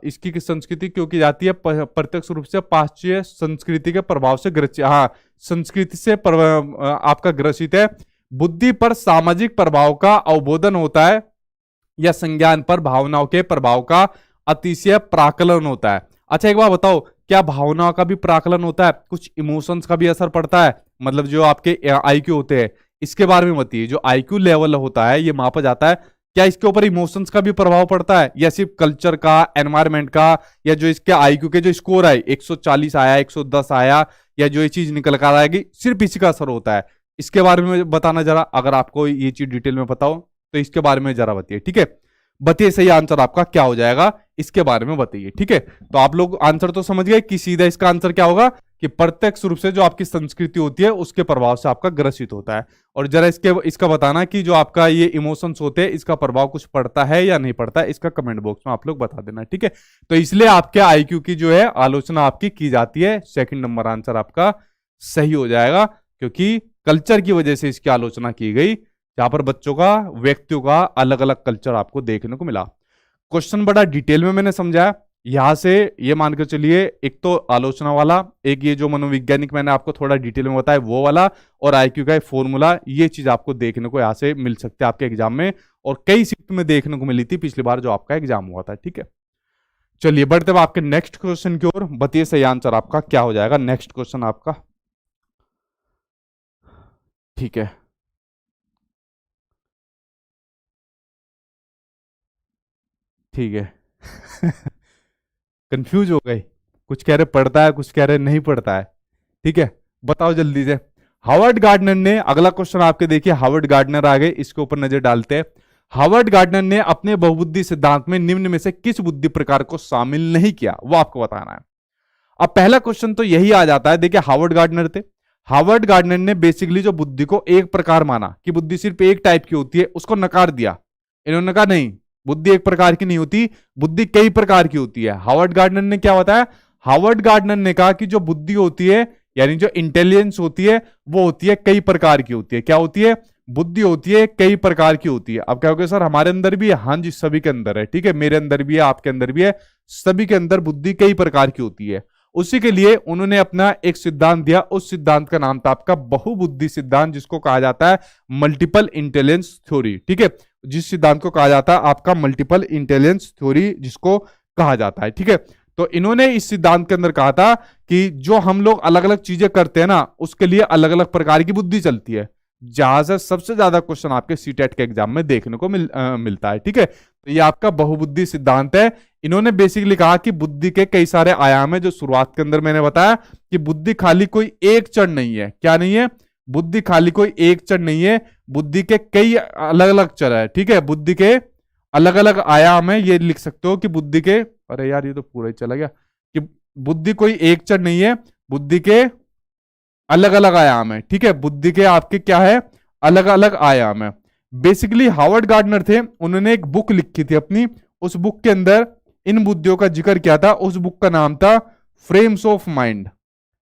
इसकी संस्कृति क्यों की जाती है, प्रत्यक्ष रूप से पाश्चात्य संस्कृति के प्रभाव से ग्रसित, हाँ संस्कृति से आपका ग्रसित है। बुद्धि पर सामाजिक प्रभाव का अवबोधन होता है या संज्ञान पर भावनाओं के प्रभाव का अतिशय प्राकलन होता है। अच्छा एक बात बताओ, क्या भावनाओं का भी प्राकलन होता है, कुछ इमोशंस का भी असर पड़ता है, मतलब जो आपके आईक्यू होते हैं इसके बारे में बताइए। जो आईक्यू लेवल होता है ये मापा जाता है, क्या इसके ऊपर इमोशंस का भी प्रभाव पड़ता है या सिर्फ कल्चर का, एनवायरमेंट का, या जो इसके आईक्यू के जो स्कोर आए 140 आया 110 आया, या जो ये चीज निकल कर आएगी सिर्फ इसी का असर होता है। इसके बारे में बताना जरा, अगर आपको ये चीज डिटेल में पता हो तो इसके बारे में जरा बताइए। ठीक है, बताइए सही आंसर आपका क्या हो जाएगा, इसके बारे में बताइए। ठीक है, तो आप लोग आंसर तो समझ गए कि सीधा इसका आंसर क्या होगा कि प्रत्यक्ष रूप से जो आपकी संस्कृति होती है उसके प्रभाव से आपका ग्रसित होता है। और जरा इसका बताना कि जो आपका ये इमोशंस होते हैं इसका प्रभाव कुछ पड़ता है या नहीं पड़ता है, इसका कमेंट बॉक्स में आप लोग बता देना। ठीक है, तो इसलिए आपके आईक्यू की जो है आलोचना आपकी की जाती है। सेकंड नंबर आंसर आपका सही हो जाएगा, क्योंकि कल्चर की वजह से इसकी आलोचना की गई, जहां पर बच्चों का, व्यक्तियों का अलग अलग कल्चर आपको देखने को मिला। क्वेश्चन बड़ा डिटेल में मैंने समझाया, यहां से ये मानकर चलिए, एक तो आलोचना वाला, एक ये जो मनोवैज्ञानिक मैंने आपको थोड़ा डिटेल में बताया वो वाला, और आईक्यू का फॉर्मूला, ये चीज आपको देखने को यहां से मिल सकते हैं आपके एग्जाम में, और कई शिफ्ट में देखने को मिली थी पिछली बार जो आपका एग्जाम हुआ था। ठीक है, चलिए बढ़ते हुए आपके नेक्स्ट क्वेश्चन की ओर, बताइए सही आंसर आपका क्या हो जाएगा नेक्स्ट क्वेश्चन आपका। ठीक है, ठीक है कंफ्यूज हो गए, कुछ कह रहे पढ़ता है, कुछ कह रहे नहीं पढ़ता है। ठीक है, बताओ जल्दी से। हार्वर्ड गार्डनर ने, अगला क्वेश्चन आपके देखिए, हार्वर्ड गार्डनर आ गए, इसके ऊपर नजर डालते हैं। हार्वर्ड गार्डनर ने अपने बहुबुद्धि सिद्धांत में निम्न में से किस बुद्धि प्रकार को शामिल नहीं किया, वो आपको बताना है। अब पहला क्वेश्चन तो यही आ जाता है, देखिए हार्वर्ड गार्डनर थे, हार्वर्ड गार्डनर ने बेसिकली जो बुद्धि को एक प्रकार माना कि बुद्धि सिर्फ एक टाइप की होती है, उसको नकार दिया। इन्होंने कहा नहीं, बुद्धि एक प्रकार की नहीं होती, बुद्धि कई प्रकार की होती है। हार्वर्ड गार्डनर ने क्या बताया, हार्वर्ड गार्डनर ने कहा कि जो बुद्धि होती है, यानी जो इंटेलिजेंस होती है, वो होती है कई प्रकार की होती है। क्या होती है, बुद्धि होती है कई प्रकार की होती है। अब क्या होगा सर, हमारे अंदर भी है, हाँ जी सभी के अंदर है। ठीक है, मेरे अंदर भी है, आपके अंदर भी है, सभी के अंदर बुद्धि कई प्रकार की होती है। उसी के लिए उन्होंने अपना एक सिद्धांत दिया, उस सिद्धांत का नाम था आपका बहुबुद्धि सिद्धांत, जिसको कहा जाता है मल्टीपल इंटेलिजेंस थ्योरी। ठीक है, जिस सिद्धांत को कहा जाता है आपका मल्टीपल इंटेलिजेंस थ्योरी, जिसको कहा जाता है। ठीक है, तो इन्होंने इस सिद्धांत के अंदर कहा था कि जो हम लोग अलग अलग चीजें करते हैं ना, उसके लिए अलग अलग प्रकार की बुद्धि चलती है, जहां से सबसे ज्यादा क्वेश्चन आपके सीटेट के एग्जाम में देखने को मिलता है। ठीक है, तो ये आपका बहुबुद्धि सिद्धांत है। इन्होंने बेसिकली कहा कि बुद्धि के कई सारे आयाम है, जो शुरुआत के अंदर मैंने बताया कि बुद्धि खाली कोई एक चढ़ नहीं है। क्या नहीं है, बुद्धि खाली कोई एक चढ़ नहीं है, बुद्धि के कई अलग अलग चर है। ठीक है, बुद्धि के अलग अलग आयाम है, ये लिख सकते हो कि बुद्धि के, अरे यार ये तो पूरा ही चला गया, कि बुद्धि कोई एक चढ़ नहीं है, बुद्धि के अलग अलग आयाम है। ठीक है, बुद्धि के आपके क्या है, अलग अलग आयाम है। बेसिकली हार्वर्ड गार्डनर थे, उन्होंने एक बुक लिखी थी अपनी, उस बुक के अंदर इन बुद्धियों का जिक्र किया था। उस बुक का नाम था फ्रेम्स ऑफ माइंड।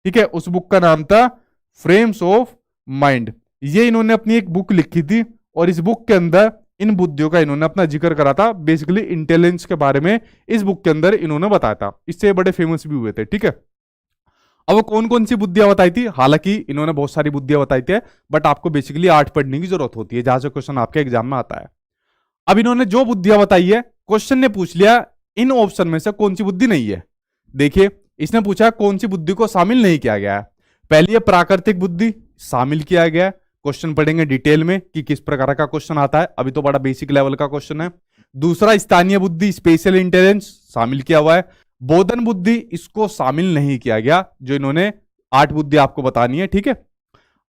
ठीक है, उस बुक का नाम था फ्रेम्स ऑफ माइंड। ये इन्होंने अपनी एक बुक लिखी थी, और इस बुक के अंदर इन बुद्धियों का इन्होंने अपना जिक्र करा था, बेसिकली इंटेलिजेंस के बारे में इस बुक के अंदर इन्होंने बताया था। इससे बड़े फेमस भी हुए थे। ठीक है, अब वो कौन कौन सी बुद्धियां बताई थी, हालांकि इन्होंने बहुत सारी बुद्धियां बताई थी, बट आपको बेसिकली 8 पढ़ने की जरूरत होती है, जहां से क्वेश्चन आपके एग्जाम में आता है। अब इन्होंने जो बुद्धियां बताई है, क्वेश्चन ने पूछ लिया इन ऑप्शन में से कौन सी बुद्धि नहीं है। देखिए, इसने पूछा कौन सी बुद्धि को शामिल नहीं किया गया है। पहली है प्राकृतिक बुद्धि, शामिल किया गया है। क्वेश्चन पढ़ेंगे डिटेल में कि किस प्रकार का क्वेश्चन आता है, अभी तो बड़ा बेसिक लेवल का क्वेश्चन है। दूसरा स्थानीय बुद्धि, स्पेशल इंटेलिजेंस, शामिल किया हुआ है। बोधन बुद्धि, इसको शामिल नहीं किया गया, जो इन्होंने 8 बुद्धि आपको बतानी है। ठीक है,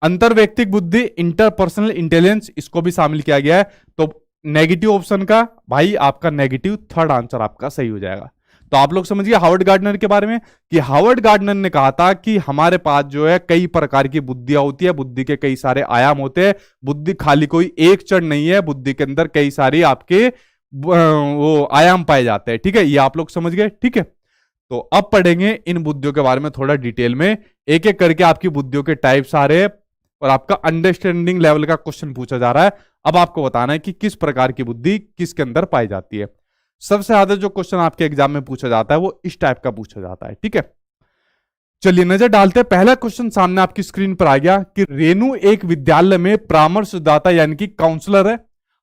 अंतर्वैयक्तिक बुद्धि, इंटरपर्सनल इंटेलिजेंस, इसको भी शामिल किया गया है। तो नेगेटिव ऑप्शन का भाई आपका नेगेटिव थर्ड आंसर आपका सही हो जाएगा। तो आप लोग समझिए हार्वर्ड गार्डनर के बारे में कि हार्वर्ड गार्डनर ने कहा था कि हमारे पास जो है कई प्रकार की बुद्धियां होती है, बुद्धि के कई सारे आयाम होते हैं, बुद्धि खाली कोई एक चढ़ नहीं है, बुद्धि के अंदर कई सारी आपके वो आयाम पाए जाते हैं। ठीक है, ये आप लोग समझ गए। ठीक है, तो अब पढ़ेंगे इन बुद्धियों के बारे में थोड़ा डिटेल में, एक एक करके आपकी बुद्धियों के टाइप्स आ रहे हैं और आपका अंडरस्टैंडिंग लेवल का क्वेश्चन पूछा जा रहा है। अब आपको बताना है कि किस प्रकार की बुद्धि किसके अंदर पाई जाती है। सबसे ज्यादा जो क्वेश्चन आपके एग्जाम में पूछा जाता है वो इस टाइप का पूछा जाता है। ठीक है, चलिए नजर डालते हैं। पहला क्वेश्चन सामने आपकी स्क्रीन पर आ गया कि रेनू एक विद्यालय में परामर्शदाता यानी कि काउंसलर है।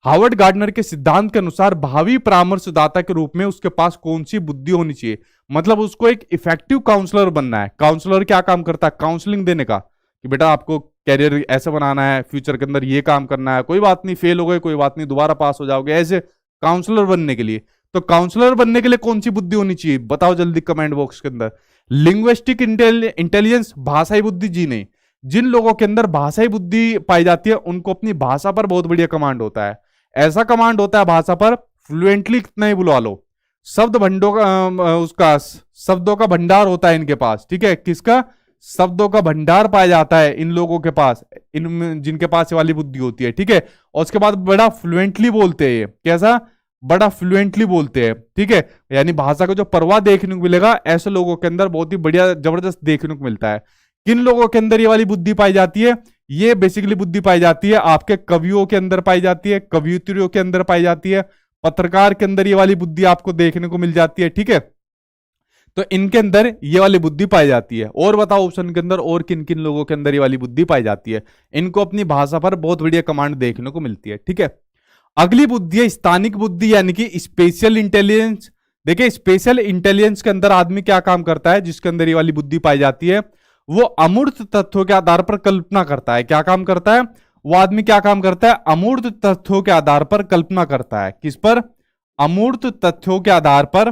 हार्वर्ड गार्डनर के सिद्धांत के अनुसार भावी परामर्शदाता के रूप में उसके पास कौन सी बुद्धि होनी चाहिए, मतलब उसको एक इफेक्टिव काउंसलर बनना है। काउंसलर क्या काम करता है, काउंसलिंग देने का, कि बेटा आपको कैरियर ऐसे बनाना है, फ्यूचर के अंदर ये काम करना है, कोई बात नहीं फेल हो गए कोई बात नहीं दोबारा पास हो जाओगे, ऐसे काउंसलर बनने के लिए। तो काउंसलर बनने के लिए कौन सी बुद्धि होनी चाहिए, बताओ जल्दी कमेंट बॉक्स के अंदर। लिंग्विस्टिक इंटेलिजेंस, भाषाई बुद्धि जी नहीं। जिन लोगों के अंदर भाषाई बुद्धि पाई जाती है उनको अपनी भाषा पर बहुत बढ़िया कमांड होता है। ऐसा कमांड होता है भाषा पर, फ्लुएंटली कितना ही बुलवा लो। शब्द भंडों का उसका शब्दों का भंडार होता है इनके पास। ठीक है, किसका, शब्दों का भंडार पाया जाता है इन लोगों के पास, इन जिनके पास ये वाली बुद्धि होती है। ठीक है, और उसके बाद बड़ा फ्लुएंटली बोलते हैं। कैसा, बड़ा फ्लुएंटली बोलते हैं। ठीक है, यानी भाषा का जो परवाह देखने को मिलेगा ऐसे लोगों के अंदर बहुत ही बढ़िया जबरदस्त देखने को मिलता है। किन लोगों के अंदर ये वाली बुद्धि पाई जाती है, ये बेसिकली बुद्धि पाई जाती है आपके कवियों के अंदर पाई जाती है, कवियत्रियों के अंदर पाई जाती है, पत्रकार के अंदर ये वाली बुद्धि आपको देखने को मिल जाती है। ठीक है, तो इनके अंदर ये वाली बुद्धि पाई जाती है। और बताओ ऑप्शन के अंदर और किन किन लोगों के अंदर ये वाली बुद्धि पाई जाती है। इनको अपनी भाषा पर बहुत बढ़िया कमांड देखने को मिलती है। ठीक है, अगली बुद्धि है स्थानिक बुद्धि यानी कि स्पेशल इंटेलिजेंस। देखिए स्पेशल इंटेलिजेंस के अंदर आदमी क्या काम करता है, जिसके अंदर ये वाली बुद्धि पाई जाती है, वो अमूर्त तथ्यों के आधार पर कल्पना करता है। क्या काम करता है वो आदमी, क्या काम करता है, अमूर्त तथ्यों के आधार पर कल्पना करता है। किस पर, अमूर्त तथ्यों के आधार पर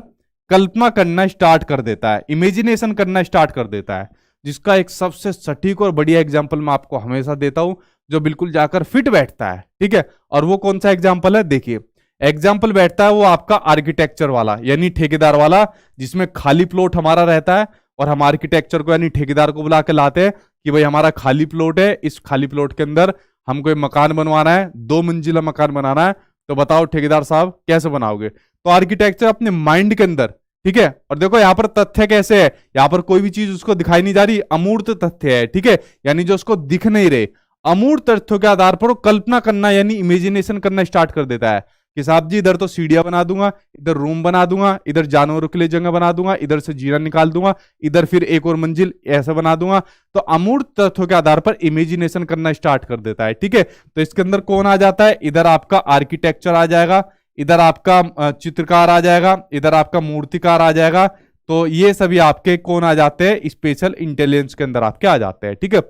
कल्पना करना स्टार्ट कर देता है, इमेजिनेशन करना स्टार्ट कर देता है। जिसका एक सबसे सटीक और बढ़िया एग्जाम्पल मैं आपको हमेशा देता हूं, जो बिल्कुल जाकर फिट बैठता है। ठीक है, और वो कौन सा एग्जाम्पल है, देखिए एग्जाम्पल बैठता है वो आपका आर्किटेक्चर वाला यानी ठेकेदार वाला, जिसमें खाली प्लॉट हमारा रहता है और हम आर्किटेक्चर को यानी ठेकेदार को बुला के लाते हैं कि भाई हमारा खाली प्लॉट है, इस खाली प्लॉट के अंदर हमको एक मकान बनवाना है, 2 मंजिला मकान बनाना है, तो बताओ ठेकेदार साहब कैसे बनाओगे। तो आर्किटेक्चर अपने माइंड के अंदर, ठीक है, और देखो यहां पर तथ्य कैसे है, यहां पर कोई भी चीज उसको दिखाई नहीं जा रही, अमूर्त तथ्य है। ठीक है, यानी जो उसको दिख नहीं रहे, अमूर्त तथ्यों के आधार पर वो कल्पना करना यानी इमेजिनेशन करना स्टार्ट कर देता है कि साहब जी इधर तो सीढ़ियां बना दूंगा, इधर रूम बना दूंगा, इधर जानवरों के लिए जगह बना दूंगा, इधर से जीरा निकाल दूंगा, इधर फिर एक और मंजिल ऐसा बना दूंगा। तो अमूर्त तथ्यों के आधार पर इमेजिनेशन करना स्टार्ट कर देता है। ठीक है, तो इसके अंदर कौन आ जाता है, इधर आपका आर्किटेक्चर आ जाएगा, इधर आपका चित्रकार आ जाएगा, इधर आपका मूर्तिकार आ जाएगा। तो ये सभी आपके कौन आ जाते हैं, स्पेशल इंटेलिजेंस के अंदर आपके आ जाते हैं। ठीक है,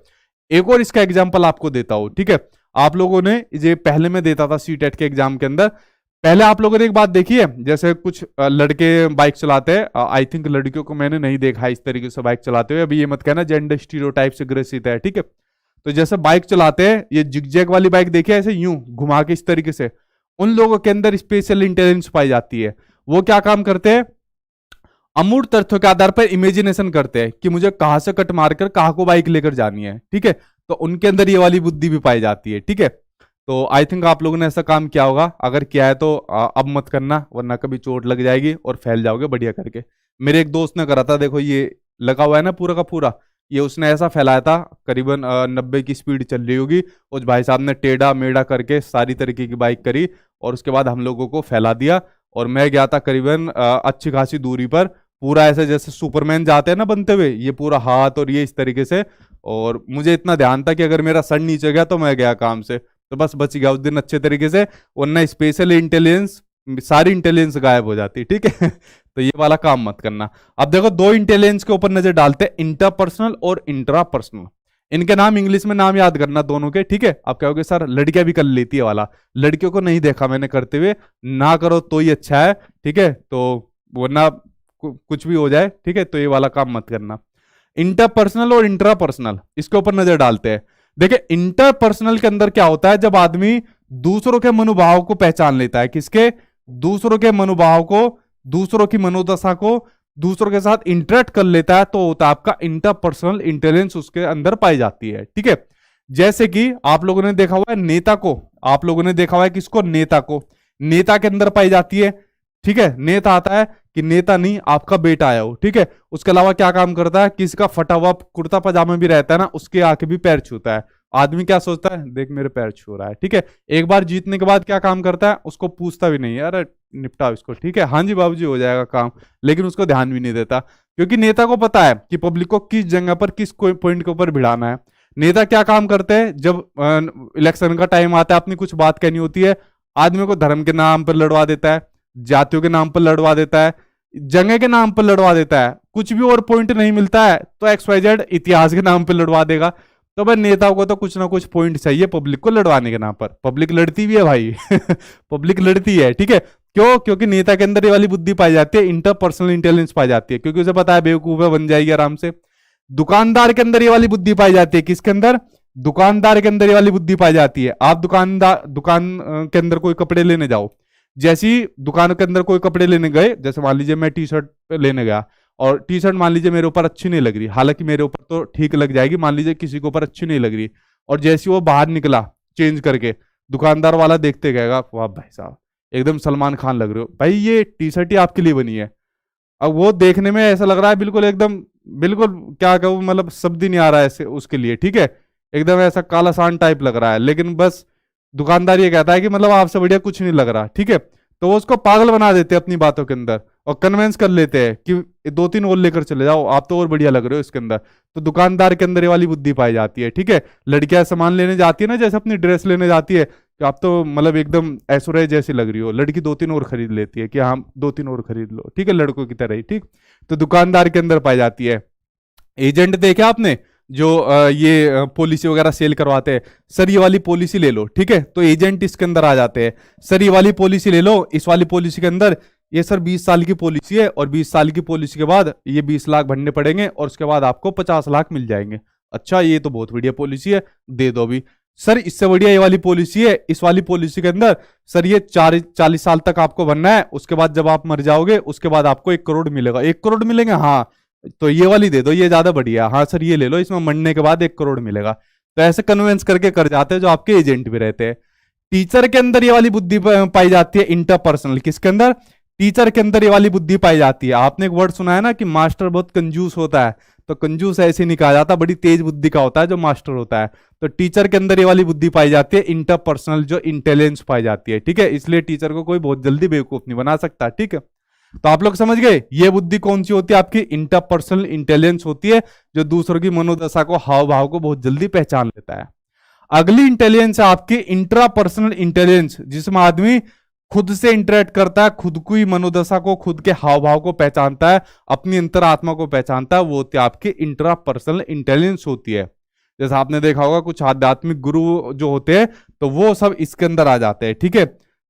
एक और इसका एग्जाम्पल आपको देता हूं। ठीक है, आप लोगों ने ये पहले में देता था सीटेट के एग्जाम के अंदर, पहले आप लोगों ने एक बात देखी है, जैसे कुछ लड़के बाइक चलाते हैं, आई थिंक लड़कियों को मैंने नहीं देखा इस तरीके से बाइक चलाते हुए, अभी ये मत कहना जेंडर स्टीरियोटाइप से ग्रसित है। ठीक है, तो जैसे बाइक चलाते हैं, ये जिगजैग वाली बाइक देखी है, ऐसे यूं घुमा के इस तरीके से, उन लोगों के अंदर स्पेशल इंटेलिजेंस पाई जाती है। वो क्या काम करते हैं, अमूर्त तथ्यों के आधार पर इमेजिनेशन करते हैं कि मुझे कहां से कट मारकर कहां को बाइक लेकर जानी है। ठीक है, तो उनके अंदर ये वाली बुद्धि भी पाई जाती है। ठीक है, तो आई थिंक आप लोगों ने ऐसा काम किया होगा, अगर किया है तो अब मत करना वरना कभी चोट लग जाएगी और फैल जाओगे बढ़िया करके। मेरे एक दोस्त ने करा था, देखो ये लगा हुआ है ना पूरा का पूरा, ये उसने ऐसा फैलाया था, करीबन 90 की स्पीड चल रही होगी, उस भाई साहब ने टेढ़ा मेढ़ा करके सारी तरीके की बाइक करी और उसके बाद हम लोगों को फैला दिया। और मैं गया था करीबन अच्छी खासी दूरी पर, पूरा ऐसे जैसे सुपरमैन जाते हैं ना बनते हुए, ये पूरा हाथ और ये इस तरीके से, और मुझे इतना ध्यान था कि अगर मेरा सर नीचे गया तो मैं गया काम से, तो बस बच गया उस दिन अच्छे तरीके से, वरना स्पेशल इंटेलिजेंस सारी इंटेलिजेंस गायब हो जाती। ठीक है, तो ये वाला काम मत करना। अब देखो दो इंटेलिजेंस के ऊपर नजर डालते हैं, इंटरपर्सनल और इंट्रापर्सनल। इनके नाम इंग्लिश में नाम याद करना दोनों के। ठीक है, आप कहोगे सर लड़कियां भी कर लेती है वाला, लड़कियों को नहीं देखा मैंने करते हुए, ना करो तो ही अच्छा है। ठीक है, तो वरना कुछ भी हो जाए। ठीक है, तो ये वाला काम मत करना। इंटरपर्सनल और इंट्रापर्सनल, इसके ऊपर नजर डालते हैं। देखिए इंटरपर्सनल के अंदर क्या होता है, जब आदमी दूसरों के मनोभाव को पहचान लेता है, किसके, दूसरों के मनोभाव को, दूसरों की मनोदशा को, दूसरों के साथ इंटरेक्ट कर लेता है, तो होता है आपका इंटरपर्सनल इंटेलिजेंस उसके अंदर पाई जाती है। ठीक है, जैसे कि आप लोगों ने देखा हुआ है नेता को, आप लोगों ने देखा हुआ है किसको, नेता को, नेता के अंदर पाई जाती है। ठीक है, नेता आता है कि नेता नहीं आपका बेटा आया हो। ठीक है, उसके अलावा क्या काम करता है, किसी का फटा हुआ कुर्ता पजामा भी रहता है ना, उसके आके भी पैर छूता है। आदमी क्या सोचता है, देख मेरे पैर छू रहा है। ठीक है, एक बार जीतने के बाद क्या काम करता है, उसको पूछता भी नहीं है, अरे निपटा इसको, ठीक है हाँ जी बाबूजी हो जाएगा काम, लेकिन उसको ध्यान भी नहीं देता, क्योंकि नेता को पता है कि पब्लिक को किस जगह पर किस पॉइंट के ऊपर भिड़ाना है। नेता क्या काम करते हैं, जब इलेक्शन का टाइम आता है, अपनी कुछ बात कहनी होती है, आदमी को धर्म के नाम पर लड़वा देता है, जातियों के नाम पर लड़वा देता है, जगह के नाम पर लड़वा देता है, कुछ भी और पॉइंट नहीं मिलता है तो XYZ इतिहास के नाम पर लड़वा देगा। तो भाई नेताओं को तो कुछ ना कुछ पॉइंट चाहिए पब्लिक को लड़वाने के नाम पर। पब्लिक लड़ती भी है भाई पब्लिक लड़ती है। ठीक है, क्यों, क्योंकि नेता के अंदर ये वाली बुद्धि पाई जाती है, इंटरपर्सनल इंटेलिजेंस पाई जाती है, क्योंकि उसे पता है बेवकूफ है, बन जाएगी आराम से। दुकानदार के अंदर ये वाली बुद्धि पाई जाती है, किसके अंदर, दुकानदार के अंदर ये वाली बुद्धि पाई जाती है। आप दुकान के अंदर कोई कपड़े लेने जाओ, जैसी दुकान के अंदर कोई कपड़े लेने गए, जैसे मान लीजिए मैं टी शर्ट लेने गया और टी शर्ट मान लीजिए मेरे ऊपर अच्छी नहीं लग रही, हालांकि मेरे ऊपर तो ठीक लग जाएगी, मान लीजिए किसी के ऊपर अच्छी नहीं लग रही, और जैसे वो बाहर निकला चेंज करके, दुकानदार वाला देखते कहेगा वाह भाई साहब एकदम सलमान खान लग रहे हो, भाई ये टी शर्ट ही आपके लिए बनी है। अब वो देखने में ऐसा लग रहा है बिल्कुल एकदम, बिल्कुल क्या कहूँ, मतलब शब्द ही नहीं आ रहा है ऐसे उसके लिए। ठीक है, एकदम ऐसा काला सांड टाइप लग रहा है, लेकिन बस दुकानदार ये कहता है कि मतलब आपसे बढ़िया कुछ नहीं लग रहा। ठीक है, तो वो उसको पागल बना देते हैं अपनी बातों के अंदर और कन्विंस कर लेते हैं कि 2-3 और लेकर चले जाओ, आप तो और बढ़िया लग रहे हो इसके अंदर। तो दुकानदार के अंदर ये वाली बुद्धि पाई जाती है। ठीक है, लड़कियां सामान लेने जाती है ना, जैसे अपनी ड्रेस लेने जाती है कि आप तो मतलब एकदम ऐश्वर्या जैसी लग रही हो, लड़की 2-3 और खरीद लेती है कि हाँ 2-3 और खरीद लो। ठीक है, लड़कों की तरह ही। ठीक, तो दुकानदार के अंदर पाई जाती है। एजेंट देखे आपने जो ये पॉलिसी वगैरह सेल करवाते हैं, सर ये वाली पॉलिसी ले लो। ठीक है, तो एजेंट इसके अंदर आ जाते हैं, सर ये वाली पॉलिसी ले लो, इस वाली पॉलिसी के अंदर ये सर 20 साल की पॉलिसी है और 20 साल की पॉलिसी के बाद ये 20 लाख भरने पड़ेंगे और उसके बाद आपको 50 लाख मिल जाएंगे। अच्छा ये तो बहुत बढ़िया पॉलिसी है, दे दो अभी। सर इससे बढ़िया ये वाली पॉलिसी है, इस वाली पॉलिसी के अंदर सर ये 40 साल तक आपको भरना है, उसके बाद जब आप मर जाओगे उसके बाद आपको 1 करोड़ मिलेगा। 1 करोड़ मिलेंगे, हाँ तो ये वाली दे दो, ये ज्यादा बढ़िया, हाँ सर ये ले लो, इसमें मरने के बाद 1 करोड़ मिलेगा। तो ऐसे कन्विंस करके कर जाते हैं जो आपके एजेंट भी रहते हैं। टीचर के अंदर ये वाली बुद्धि पाई जाती है इंटरपर्सनल, किसके अंदर, टीचर के अंदर ये वाली बुद्धि पाई जाती है। आपने एक वर्ड सुना है ना कि मास्टर बहुत कंजूस होता है, तो कंजूस ऐसे नहीं कहा जाता, बड़ी तेज बुद्धि का होता है जो मास्टर होता है। तो टीचर के अंदर ये वाली बुद्धि पाई जाती है, इंटरपर्सनल जो इंटेलिजेंस पाई जाती है। ठीक है, इसलिए टीचर को कोई बहुत जल्दी बेवकूफ नहीं बना सकता। ठीक है, तो आप लोग समझ गए ये बुद्धि कौन सी होती है, आपकी इंटरपर्सनल इंटेलिजेंस होती है, जो दूसरों की मनोदशा को, हाव भाव को बहुत जल्दी पहचान लेता है। अगली इंटेलिजेंस है आपकी इंट्रापर्सनल इंटेलिजेंस, जिसमें आदमी खुद से इंटरेक्ट करता है, खुद की मनोदशा को, खुद के हाव भाव को पहचानता है, अपनी अंतरात्मा को पहचानता है, वो होती है आपकी इंट्रापर्सनल इंटेलिजेंस होती है। जैसे आपने देखा होगा कुछ आध्यात्मिक गुरु जो होते हैं तो वो सब इसके अंदर आ जाते हैं। ठीक है,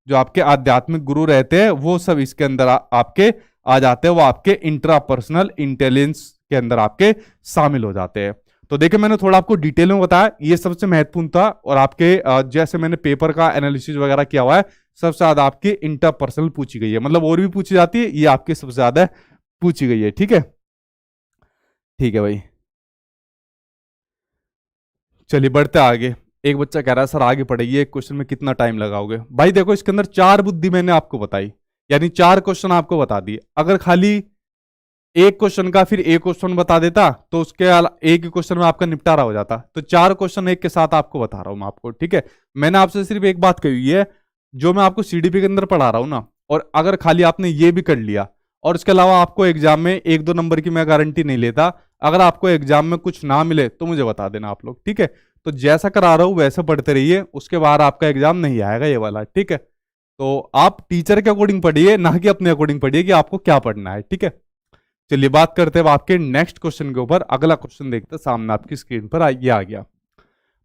जो आपके आध्यात्मिक गुरु रहते हैं वो सब इसके अंदर आपके आ जाते हैं, वो आपके इंट्रापर्सनल इंटेलिजेंस के अंदर आपके शामिल हो जाते हैं। तो देखिए मैंने थोड़ा आपको डिटेल में बताया, ये सबसे महत्वपूर्ण था, और आपके जैसे मैंने पेपर का एनालिसिस वगैरह किया हुआ है, सबसे ज्यादा आपकी इंटरपर्सनल पूछी गई है, मतलब और भी पूछी जाती है, ये आपकी सबसे ज्यादा पूछी गई है। ठीक है, ठीक है भाई, चलिए बढ़ते आगे। एक बच्चा कह रहा है सर आगे पढ़ेगी, एक क्वेश्चन में कितना टाइम लगाओगे। भाई देखो इसके अंदर 4 बुद्धि मैंने आपको बताई, यानी 4 क्वेश्चन आपको बता दिए। अगर खाली एक क्वेश्चन का फिर एक क्वेश्चन बता देता तो उसके एक ही क्वेश्चन में आपका निपटारा हो जाता, तो 4 क्वेश्चन एक के साथ आपको बता रहा हूं मैं आपको। ठीक है, मैंने आपसे सिर्फ एक बात कही हुई है, जो मैं आपको CDP के अंदर पढ़ा रहा हूं ना, और अगर खाली आपने ये भी कर लिया, और उसके अलावा आपको एग्जाम में 1-2 नंबर की मैं गारंटी नहीं लेता, अगर आपको एग्जाम में कुछ ना मिले तो मुझे बता देना आप लोग। ठीक है, तो जैसा करा रहा हूं वैसे पढ़ते रहिए, उसके बाद आपका एग्जाम नहीं आएगा ये वाला। ठीक है, तो आप टीचर के अकॉर्डिंग पढ़िए, ना कि अपने अकॉर्डिंग पढ़िए कि आपको क्या पढ़ना है। ठीक है, चलिए बात करते हैं आपके नेक्स्ट क्वेश्चन के ऊपर। अगला क्वेश्चन देखते हैं, सामने आपकी स्क्रीन पर ये आ गया।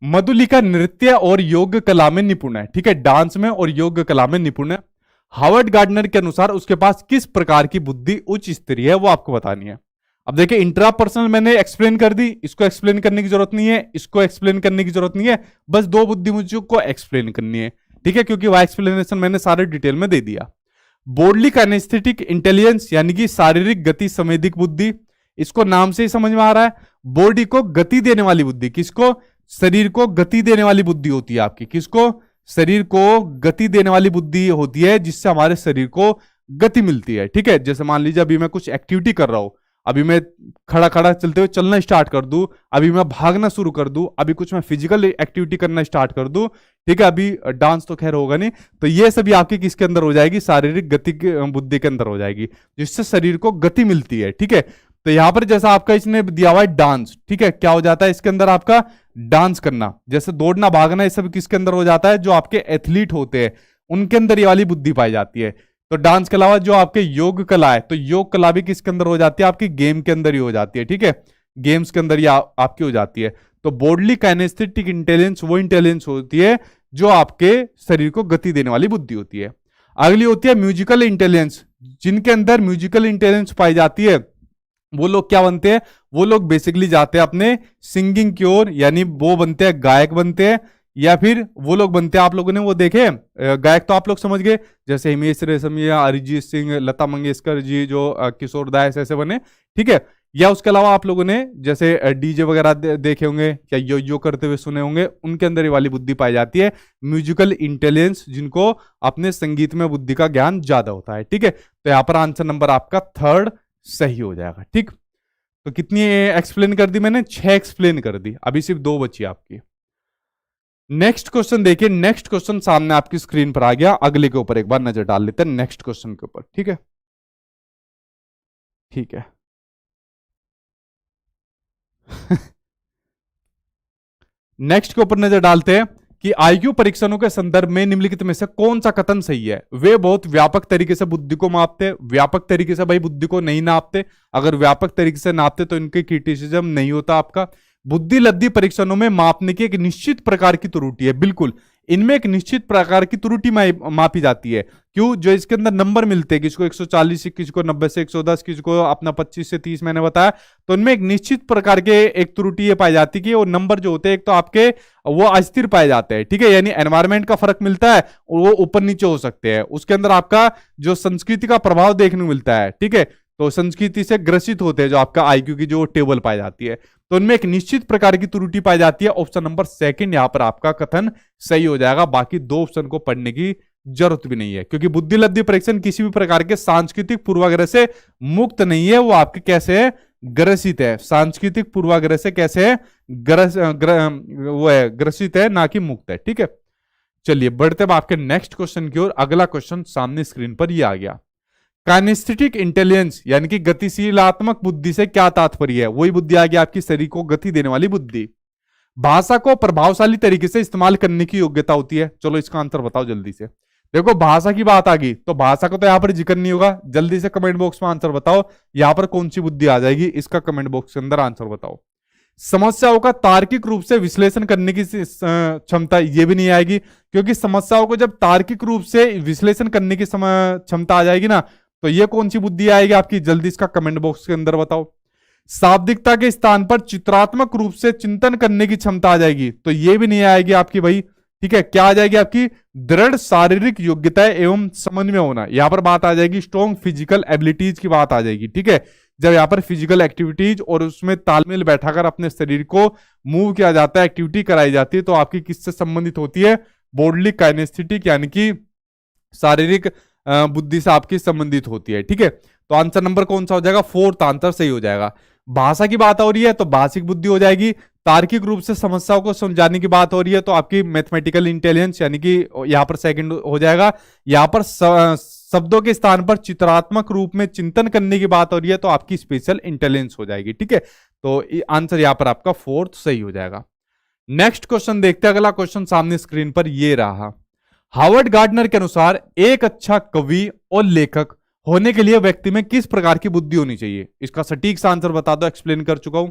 मधुलिका नृत्य और योग कला में निपुण है। ठीक है, डांस में और योग कला में निपुण है। हार्वर्ड गार्डनर के अनुसार उसके पास किस प्रकार की बुद्धि उच्च स्तरीय है, वो आपको बतानी है। अब देखिए इंट्रापर्सनल मैंने एक्सप्लेन कर दी, इसको एक्सप्लेन करने की जरूरत नहीं है, इसको एक्सप्लेन करने की जरूरत नहीं है, बस 2 बुद्धि मुझको एक्सप्लेन करनी है। ठीक है, क्योंकि वह एक्सप्लेनेशन मैंने सारे डिटेल में दे दिया। बोर्डली काइनेस्थेटिक इंटेलिजेंस यानी कि शारीरिक गति संवेदिक बुद्धि, इसको नाम से ही समझ में आ रहा है, बॉडी को गति देने वाली बुद्धि। किसको? शरीर को गति देने वाली बुद्धि होती है आपकी। किसको? शरीर को गति देने वाली बुद्धि होती है, जिससे हमारे शरीर को गति मिलती है। ठीक है, जैसे मान लीजिए अभी मैं कुछ एक्टिविटी कर रहा हूं, अभी मैं खड़ा खड़ा चलते हुए चलना स्टार्ट कर दूं, अभी मैं भागना शुरू कर दूं, अभी कुछ मैं फिजिकल एक्टिविटी करना स्टार्ट कर दूं, ठीक है, अभी डांस तो खैर होगा नहीं, तो ये सभी आपके किसके अंदर हो जाएगी? शारीरिक गति बुद्धि के अंदर हो जाएगी, जिससे शरीर को गति मिलती है। ठीक है, तो यहां पर जैसा आपका इसने दिया हुआ है डांस, ठीक है, क्या हो जाता है इसके अंदर? आपका डांस करना, जैसे दौड़ना भागना, ये सब किसके अंदर हो जाता है? जो आपके एथलीट होते हैं उनके अंदर ये वाली बुद्धि पाई जाती है। तो डांस के अलावा जो आपके योग कला है, तो योग कला भी किसके अंदर हो जाती है? आपकी गेम के अंदर ही हो जाती है। ठीक है, गेम्स के अंदर ही आपकी हो जाती है। तो बॉडली काइनेस्थेटिक इंटेलिजेंस वो इंटेलिजेंस होती है जो आपके शरीर को गति देने वाली बुद्धि होती है। अगली होती है म्यूजिकल इंटेलिजेंस। जिनके अंदर म्यूजिकल इंटेलिजेंस पाई जाती है वो लोग क्या बनते हैं? वो लोग बेसिकली जाते हैं अपने सिंगिंग की ओर, यानी वो बनते हैं गायक बनते हैं, या फिर वो लोग बनते हैं, आप लोगों ने वो देखे गायक तो आप लोग समझ गए, जैसे हिमेश रेशमिया, अरिजीत सिंह, लता मंगेशकर जी, जो किशोर दास ऐसे बने। ठीक है, या उसके अलावा आप लोगों ने जैसे डीजे वगैरह देखे होंगे या यो करते हुए सुने होंगे, उनके अंदर ये वाली बुद्धि पाई जाती है, म्यूजिकल इंटेलिजेंस, जिनको अपने संगीत में बुद्धि का ज्ञान ज्यादा होता है। ठीक है, तो यहां पर आंसर नंबर आपका थर्ड सही हो जाएगा। ठीक, तो कितनी एक्सप्लेन कर दी मैंने? 6 एक्सप्लेन कर दी, अभी सिर्फ 2 बची आपकी। नेक्स्ट क्वेश्चन देखिए, नेक्स्ट क्वेश्चन सामने आपकी स्क्रीन पर आ गया, अगले के ऊपर एक बार नजर डाल लेते हैं, नेक्स्ट क्वेश्चन के ऊपर। ठीक है, ठीक है। नेक्स्ट के ऊपर नजर डालते हैं कि आईक्यू परीक्षणों के संदर्भ में निम्नलिखित में से कौन सा कथन सही है? वे बहुत व्यापक तरीके से बुद्धि को मापते, व्यापक तरीके से भाई बुद्धि को नहीं नापते। अगर व्यापक तरीके से नापते तो इनके क्रिटिसिज्म नहीं होता आपका। बुद्धि लब्धि परीक्षणों में मापने की एक निश्चित प्रकार की त्रुटि है, बिल्कुल इनमें एक निश्चित प्रकार की त्रुटि मापी जाती है। क्यों? जो इसके अंदर नंबर मिलते हैं, किसको 140, किसको 90 से 110, किसको अपना 25 से 30 मैंने बताया, तो इनमें एक निश्चित प्रकार के एक त्रुटि ये पाई जाती है कि वो नंबर जो होते हैं एक तो आपके वो अस्थिर पाए जाते हैं। ठीक है, यानी एनवायरमेंट का फर्क मिलता है, वो ऊपर नीचे हो सकते हैं। उसके अंदर आपका जो संस्कृति का प्रभाव देखने को मिलता है। ठीक है, तो संस्कृति से ग्रसित होते हैं जो आपका आईक्यू की जो टेबल पाई जाती है, तो इनमें एक निश्चित प्रकार की त्रुटि पाई जाती है। ऑप्शन नंबर सेकंड यहां पर आपका कथन सही हो जाएगा। बाकी 2 ऑप्शन को पढ़ने की जरूरत भी नहीं है, क्योंकि बुद्धि लब्धि परीक्षण किसी भी प्रकार के सांस्कृतिक पूर्वाग्रह से मुक्त नहीं है, वो आपके कैसे है? ग्रसित है। सांस्कृतिक पूर्वाग्रह से कैसे है? वो है ग्रसित है, ना कि मुक्त है। ठीक है, चलिए बढ़ते हैं आपके नेक्स्ट क्वेश्चन की ओर। अगला क्वेश्चन सामने स्क्रीन पर ये आ गया। काइनेस्थेटिक इंटेलिजेंस यानी कि गतिशीलात्मक बुद्धि से क्या तात्पर्य है? वही बुद्धि आ गई आपकी शरीर को गति देने वाली बुद्धि। भाषा को प्रभावशाली तरीके से इस्तेमाल करने की योग्यता होती है। चलो इसका आंसर बताओ जल्दी से। देखो भाषा की बात आ गई तो भाषा को तो यहां पर जिक्र नहीं होगा, जल्दी से कमेंट बॉक्स में आंसर बताओ, यहां पर कौन सी बुद्धि आ जाएगी, इसका कमेंट बॉक्स के अंदर आंसर बताओ। समस्याओं का तार्किक रूप से विश्लेषण करने की क्षमता, ये भी नहीं आएगी, क्योंकि समस्याओं को जब तार्किक रूप से विश्लेषण करने की क्षमता आ जाएगी ना, तो ये कौन सी बुद्धि आएगी आपकी? जल्दी इसका कमेंट बॉक्स के अंदर बताओ। शाब्दिकता के स्थान पर चित्रात्मक रूप से चिंतन करने की क्षमता आ जाएगी, तो ये भी नहीं आएगी आपकी भाई। ठीक है, क्या आ जाएगी आपकी? दृढ़ शारीरिक योग्यता एवं समन्वय होना। यहां पर बात आ जाएगी स्ट्रॉन्ग फिजिकल एबिलिटीज की बात आ जाएगी। ठीक है, जब यहाँ पर फिजिकल एक्टिविटीज और उसमें तालमेल बैठाकर अपने शरीर को मूव किया जाता है, एक्टिविटी कराई जाती है, तो आपकी किससे संबंधित होती है? बॉडली काइनेस्थेटिक यानी कि शारीरिक बुद्धि से आपकी संबंधित होती है। ठीक है, तो आंसर नंबर कौन सा हो जाएगा? 4th आंसर सही हो जाएगा। भाषा की बात हो रही है तो भाषिक बुद्धि हो जाएगी। तार्किक रूप से समस्याओं को समझाने की बात हो रही है तो आपकी मैथमेटिकल इंटेलिजेंस यानी कि यहां पर सेकंड हो जाएगा। यहां पर शब्दों के स्थान पर चित्रात्मक रूप में चिंतन करने की बात हो रही है तो आपकी स्पेशल इंटेलिजेंस हो जाएगी। ठीक है, तो आंसर यहां पर आपका 4th सही हो जाएगा। नेक्स्ट क्वेश्चन देखते हैं। अगला क्वेश्चन सामने स्क्रीन पर ये रहा। हार्वर्ड गार्डनर के अनुसार एक अच्छा कवि और लेखक होने के लिए व्यक्ति में किस प्रकार की बुद्धि होनी चाहिए? इसका सटीक सा आंसर बता दो, एक्सप्लेन कर चुका हूं।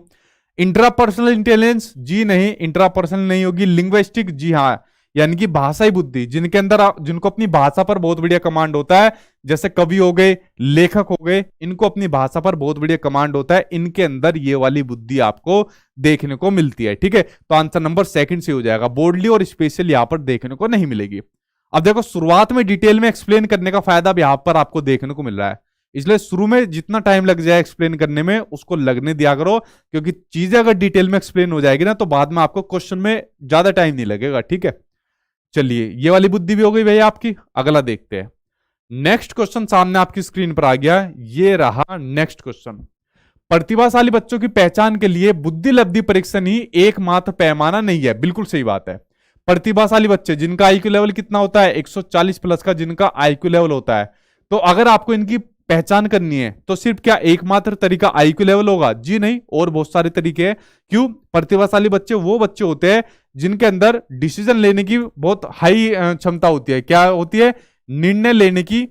इंट्रापर्सनल इंटेलिजेंस, जी नहीं, इंट्रापर्सनल नहीं होगी। लिंग्विस्टिक, जी हाँ, यानी कि भाषाई बुद्धि, जिनके अंदर जिनको अपनी भाषा पर बहुत बढ़िया कमांड होता है, जैसे कवि हो गए, लेखक हो गए, इनको अपनी भाषा पर बहुत बढ़िया कमांड होता है, इनके अंदर ये वाली बुद्धि आपको देखने को मिलती है। ठीक है, तो आंसर नंबर सेकंड से हो जाएगा। बोर्डली और स्पेशल यहां पर देखने को नहीं मिलेगी। अब देखो शुरुआत में डिटेल में एक्सप्लेन करने का फायदा भी यहां पर आपको देखने को मिल रहा है, इसलिए शुरू में जितना टाइम लग जाए एक्सप्लेन करने में उसको लगने दिया करो, क्योंकि चीजें अगर डिटेल में एक्सप्लेन हो जाएगी ना तो बाद में आपको क्वेश्चन में ज्यादा टाइम नहीं लगेगा। ठीक है, चलिए ये वाली बुद्धि भी हो गई भैया आपकी। अगला देखते हैं, नेक्स्ट क्वेश्चन सामने आपकी स्क्रीन पर आ गया, ये रहा नेक्स्ट क्वेश्चन। प्रतिभाशाली बच्चों की पहचान के लिए बुद्धि लब्धि परीक्षण ही एकमात्र पैमाना नहीं है। बिल्कुल सही बात है। प्रतिभाशाली बच्चे जिनका आईक्यू लेवल कितना होता है, 140 प्लस का जिनका आईक्यू लेवल होता है, तो अगर आपको इनकी पहचान करनी है तो सिर्फ क्या एकमात्र तरीका आईक्यू लेवल होगा? जी नहीं, और बहुत सारे तरीके हैं। क्यों? प्रतिभाशाली बच्चे वो बच्चे होते हैं जिनके अंदर डिसीजन लेने की बहुत हाई क्षमता होती है। क्या होती है? निर्णय लेने की।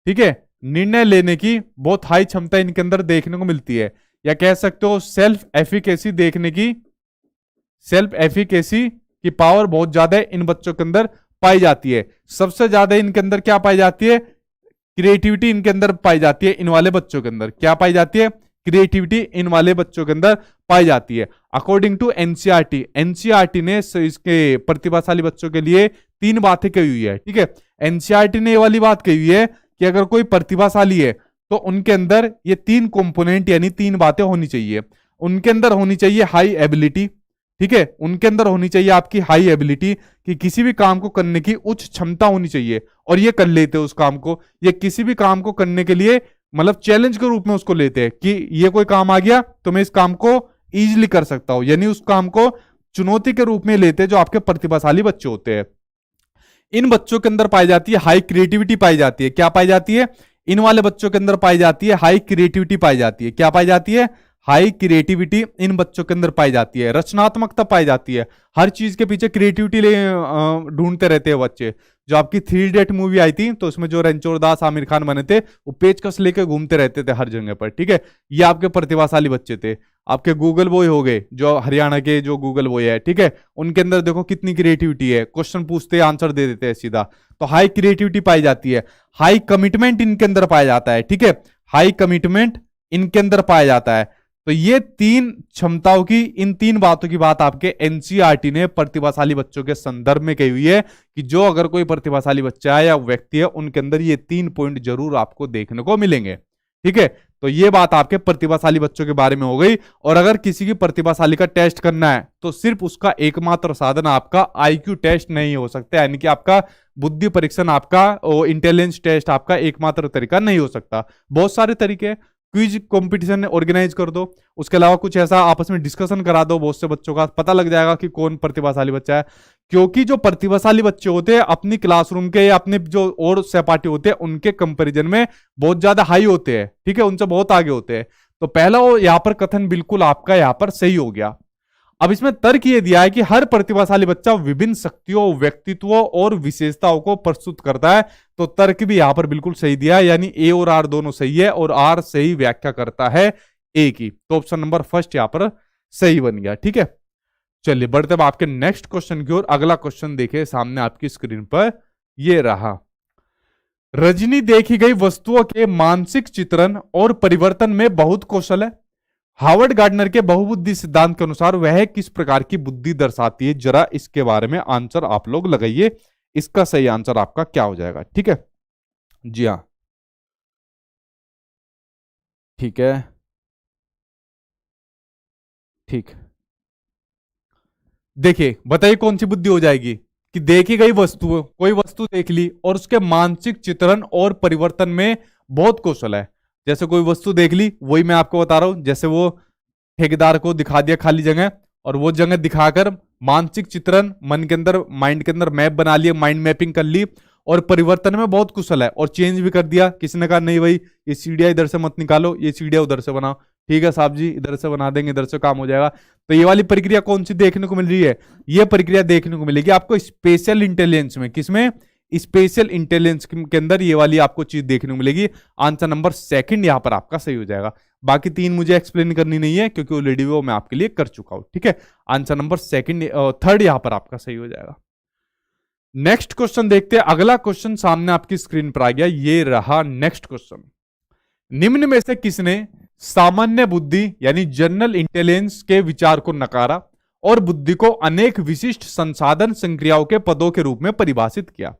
ठीक है, निर्णय लेने की बहुत हाई क्षमता इनके अंदर देखने को मिलती है, या कह सकते हो सेल्फ एफिकेसी देखने की, सेल्फ एफिकेसी की पावर बहुत ज्यादा इन बच्चों के अंदर पाई जाती है। सबसे ज्यादा इनके अंदर क्या पाई जाती है? क्रिएटिविटी इनके अंदर पाई जाती है। इन वाले बच्चों के अंदर क्या पाई जाती है? क्रिएटिविटी इन वाले बच्चों के अंदर पाई जाती है। अकॉर्डिंग टू एनसीईआरटी, एनसीईआरटी ने इसके प्रतिभाशाली बच्चों के लिए 3 बातें कही हुई है। ठीक है, एनसीईआरटी ने ये वाली बात कही हुई है कि अगर कोई प्रतिभाशाली है तो उनके अंदर ये 3 कंपोनेंट यानी 3 बातें होनी चाहिए। उनके अंदर होनी चाहिए हाई एबिलिटी। ठीक है, उनके अंदर होनी चाहिए आपकी हाई एबिलिटी, कि किसी भी काम को करने की उच्च क्षमता होनी चाहिए और ये कर लेते हैं उस काम को। ये किसी भी काम को करने के लिए मतलब चैलेंज के रूप में उसको लेते हैं कि ये कोई काम आ गया तो मैं इस काम को इजीली कर सकता हूं, यानी उस काम को चुनौती के रूप में लेते हैं जो आपके प्रतिभाशाली बच्चे होते हैं। इन बच्चों के अंदर पाई जाती है हाई क्रिएटिविटी पाई जाती है। क्या पाई जाती है? इन वाले बच्चों के अंदर पाई जाती है हाई क्रिएटिविटी पाई जाती है। क्या पाई जाती है? हाई क्रिएटिविटी इन बच्चों के अंदर पाई जाती है। रचनात्मकता पाई जाती है, हर चीज के पीछे क्रिएटिविटी ढूंढते रहते हैं बच्चे। जो आपकी 3 इडियट मूवी आई थी तो उसमें जो रणछोड़ दास आमिर खान बने थे वो पेचकस लेके घूमते रहते थे हर जगह पर। ठीक है, ये आपके प्रतिभाशाली बच्चे थे। आपके गूगल बॉय हो गए, जो हरियाणा के जो गूगल बॉय है, ठीक है, उनके अंदर देखो कितनी क्रिएटिविटी है, क्वेश्चन पूछते हैं आंसर दे देते हैं सीधा। तो हाई क्रिएटिविटी पाई जाती है। हाई कमिटमेंट इनके अंदर पाया जाता है। ठीक है, हाई कमिटमेंट इनके अंदर पाया जाता है। तो ये 3 क्षमताओं की, इन 3 बातों की बात आपके एनसीईआरटी ने प्रतिभाशाली बच्चों के संदर्भ में कही हुई है कि जो अगर कोई प्रतिभाशाली बच्चा है या व्यक्ति है उनके अंदर ये 3 पॉइंट जरूर आपको देखने को मिलेंगे। ठीक है, तो ये बात आपके प्रतिभाशाली बच्चों के बारे में हो गई। और अगर किसी की प्रतिभाशाली का टेस्ट करना है तो सिर्फ उसका एकमात्र साधन आपका आईक्यू टेस्ट नहीं हो सकता, यानी कि आपका बुद्धि परीक्षण, आपका इंटेलिजेंस टेस्ट आपका एकमात्र तरीका नहीं हो सकता। बहुत सारे तरीके, क्विज कंपटीशन ऑर्गेनाइज कर दो, उसके अलावा कुछ ऐसा आपस में डिस्कशन करा दो बहुत से बच्चों का, पता लग जाएगा कि कौन प्रतिभाशाली बच्चा है। क्योंकि जो प्रतिभाशाली बच्चे होते हैं अपनी क्लासरूम के या अपने जो और सहपाठी होते हैं उनके कंपैरिजन में बहुत ज्यादा हाई होते हैं। ठीक है, उनसे बहुत आगे होते हैं। तो पहला वो यहाँ पर कथन बिल्कुल आपका यहाँ पर सही हो गया। अब इसमें तर्क ये दिया है कि हर प्रतिभाशाली बच्चा विभिन्न शक्तियों, व्यक्तित्वों और विशेषताओं को प्रस्तुत करता है। तो तर्क भी यहां पर बिल्कुल सही दिया है, यानी ए और आर दोनों सही है और आर सही व्याख्या करता है ए की। तो ऑप्शन नंबर फर्स्ट यहां पर सही बन गया। ठीक है, चलिए बढ़ते अब आपके नेक्स्ट क्वेश्चन की ओर। अगला क्वेश्चन देखिए सामने आपकी स्क्रीन पर, ये रहा। रजनी देखी गई वस्तुओं के मानसिक चित्रण और परिवर्तन में बहुत कौशल है। हार्वर्ड गार्डनर के बहुबुद्धि सिद्धांत के अनुसार वह किस प्रकार की बुद्धि दर्शाती है? जरा इसके बारे में आंसर आप लोग लगाइए। इसका सही आंसर आपका क्या हो जाएगा? ठीक है जी, हाँ ठीक है, ठीक। देखिए बताइए कौन सी बुद्धि हो जाएगी? कि देखी गई वस्तु, कोई वस्तु देख ली और उसके मानसिक चित्रण और परिवर्तन में बहुत कौशल है। जैसे कोई वस्तु देख ली, वही मैं आपको बता रहा हूं, जैसे वो ठेकेदार को दिखा दिया खाली जगह और वो जगह दिखाकर मानसिक चित्रण, मन के अंदर, माइंड के अंदर मैप बना लिया, माइंड मैपिंग कर ली और परिवर्तन में बहुत कुशल है और चेंज भी कर दिया। किसी ने कहा नहीं भाई ये सीढ़ियां इधर से मत निकालो, ये सीढ़ियां उधर से बनाओ, ठीक है साहब जी इधर से बना देंगे, इधर से काम हो जाएगा। तो ये वाली प्रक्रिया कौन सी देखने को मिल रही है? ये प्रक्रिया देखने को मिलेगी आपको स्पेशल इंटेलिजेंस में। किसमें? स्पेशल इंटेलिजेंस के अंदर ये वाली आपको चीज देखने को मिलेगी। आंसर नंबर सेकंड यहां पर आपका सही हो जाएगा। बाकी 3 मुझे एक्सप्लेन करनी नहीं है क्योंकि ऑलरेडी वो मैं आपके लिए कर चुका हूं। ठीक है, आंसर नंबर थर्ड यहां पर आपका सही हो जाएगा। नेक्स्ट क्वेश्चन देखते हैं। अगला क्वेश्चन सामने आपकी स्क्रीन पर आ गया, ये रहा नेक्स्ट क्वेश्चन। निम्न में से किसने सामान्य बुद्धि यानी जनरल इंटेलिजेंस के विचार को नकारा और बुद्धि को अनेक विशिष्ट संसाधन संक्रियाओं के पदों के रूप में परिभाषित किया?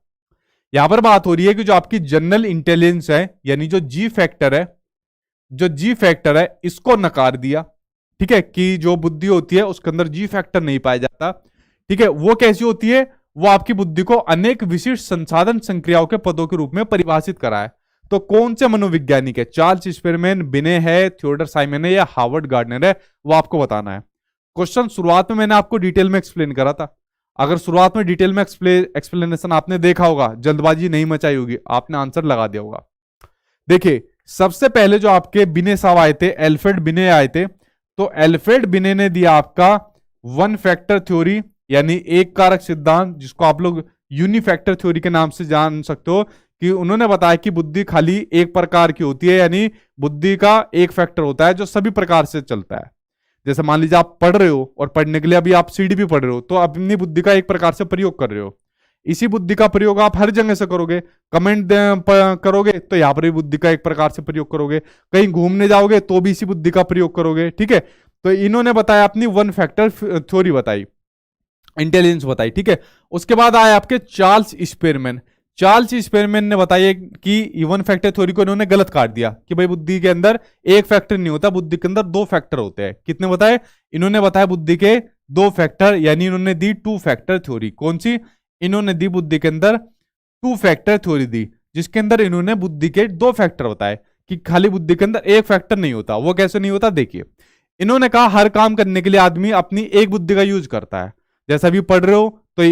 यहां पर बात हो रही है कि जो आपकी जनरल इंटेलिजेंस है, यानी जो जी फैक्टर है, जो जी फैक्टर है इसको नकार दिया। ठीक है, कि जो बुद्धि होती है उसके अंदर जी फैक्टर नहीं पाया जाता। ठीक है, वो कैसी होती है? वो आपकी बुद्धि को अनेक विशिष्ट संसाधन संक्रियाओं के पदों के रूप में परिभाषित करा है। तो कौन से मनोवैज्ञानिक है? चार्ल्स स्पेरमैन, बिने है, थियोडर साइमन है या हार्वर्ड गार्डनर है? वो आपको बताना है। क्वेश्चन शुरुआत में मैंने आपको डिटेल में एक्सप्लेन करा था। अगर शुरुआत में डिटेल में एक्सप्लेनेशन आपने देखा होगा, जल्दबाजी नहीं मचाई होगी, आपने आंसर लगा दिया होगा। देखिए, सबसे पहले जो आपके बिने साहब आए थे, एल्फ्रेड बिने आए थे। तो एल्फ्रेड बिने ने दिया आपका वन फैक्टर थ्योरी, यानी एक कारक सिद्धांत, जिसको आप लोग यूनिफैक्टर थ्योरी के नाम से जान सकते हो, कि उन्होंने बताया कि बुद्धि खाली एक प्रकार की होती है, यानी बुद्धि का एक फैक्टर होता है जो सभी प्रकार से चलता है। जैसे मान लीजिए आप पढ़ रहे हो और पढ़ने के लिए अभी आप सीडी भी पढ़ रहे हो, तो अपनी बुद्धि का एक प्रकार से प्रयोग कर रहे हो। इसी बुद्धि का प्रयोग आप हर जगह से करोगे। कमेंट करोगे तो यहां पर भी बुद्धि का एक प्रकार से प्रयोग करोगे। कहीं घूमने जाओगे तो भी इसी बुद्धि का प्रयोग करोगे। ठीक है, तो इन्होंने बताया अपनी वन फैक्टर थ्योरी बताई, इंटेलिजेंस बताई। ठीक है, उसके बाद आए आपके चार्ल्स स्पेरमैन। चार्ल्स स्पेरमैन ने बताया कि वन फैक्टर थ्योरी को इन्होंने गलत काट दिया, कि भाई बुद्धि के अंदर एक फैक्टर नहीं होता, बुद्धि के अंदर दो फैक्टर होते हैं। कितने बताए? इन्होंने बताया बुद्धि के दो फैक्टर, यानी इन्होंने दी टू फैक्टर थ्योरी। कौन सी? इन्होंने दी बुद्धि के अंदर टू फैक्टर थ्योरी दी, जिसके अंदर इन्होंने बुद्धि के दो फैक्टर बताए, कि खाली बुद्धि के अंदर एक फैक्टर नहीं होता। वो कैसे नहीं होता? देखिए, इन्होंने कहा हर काम करने के लिए आदमी अपनी एक बुद्धि का यूज करता है। जैसा अभी पढ़ रहे हो तो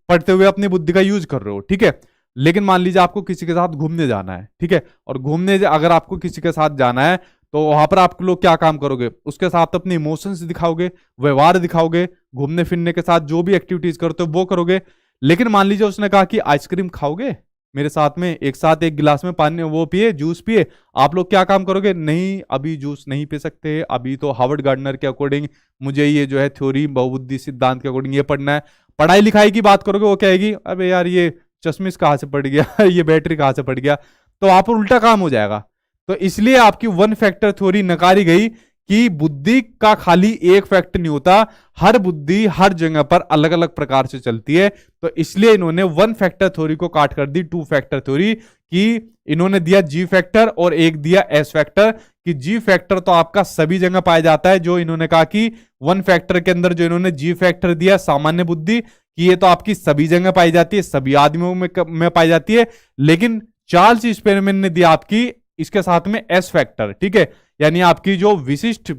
पढ़ते हुए अपनी बुद्धि का यूज कर रहे हो। ठीक है, लेकिन मान लीजिए आपको किसी के साथ घूमने जाना है। ठीक है, और घूमने अगर आपको किसी के साथ जाना है तो वहां पर आप लोग क्या काम करोगे? उसके साथ अपने इमोशंस दिखाओगे, व्यवहार दिखाओगे, घूमने फिरने के साथ जो भी एक्टिविटीज करते हो वो करोगे। लेकिन मान लीजिए उसने कहा कि आइसक्रीम खाओगे मेरे साथ में, एक साथ एक गिलास में पानी वो पिए, जूस पिए। आप लोग क्या काम करोगे? नहीं, अभी जूस नहीं पी सकते, अभी तो हार्वर्ड गार्डनर के अकॉर्डिंग मुझे ये जो है थ्योरी बहुबुद्धि सिद्धांत के अकॉर्डिंग ये पढ़ना है। पढ़ाई लिखाई की बात करोगे, वो कहेगी अबे यार ये चश्मिश कहाँ से पड़ गया ये बैटरी कहाँ से पड़ गया। तो वहां पर उल्टा काम हो जाएगा। तो इसलिए आपकी वन फैक्टर थ्योरी नकारी गई, कि बुद्धि का खाली एक फैक्टर नहीं होता, हर बुद्धि हर जगह पर अलग अलग प्रकार से चलती है। तो इसलिए इन्होंने वन फैक्टर थ्योरी को काट कर दी टू फैक्टर थ्योरी, कि इन्होंने दिया जी फैक्टर और एक दिया एस फैक्टर, कि जी फैक्टर तो आपका सभी जगह पाया जाता है। जो इन्होंने कहा कि वन फैक्टर के अंदर जो इन्होंने जी फैक्टर दिया सामान्य बुद्धि, कि ये तो आपकी सभी जगह पाई जाती है, सभी आदमियों में पाई जाती है। लेकिन चार्ल्स एक्सपेरिमेंट ने दिया आपकी इसके साथ में एस फैक्टर। ठीक है, यानी आपकी जो विशिष्ट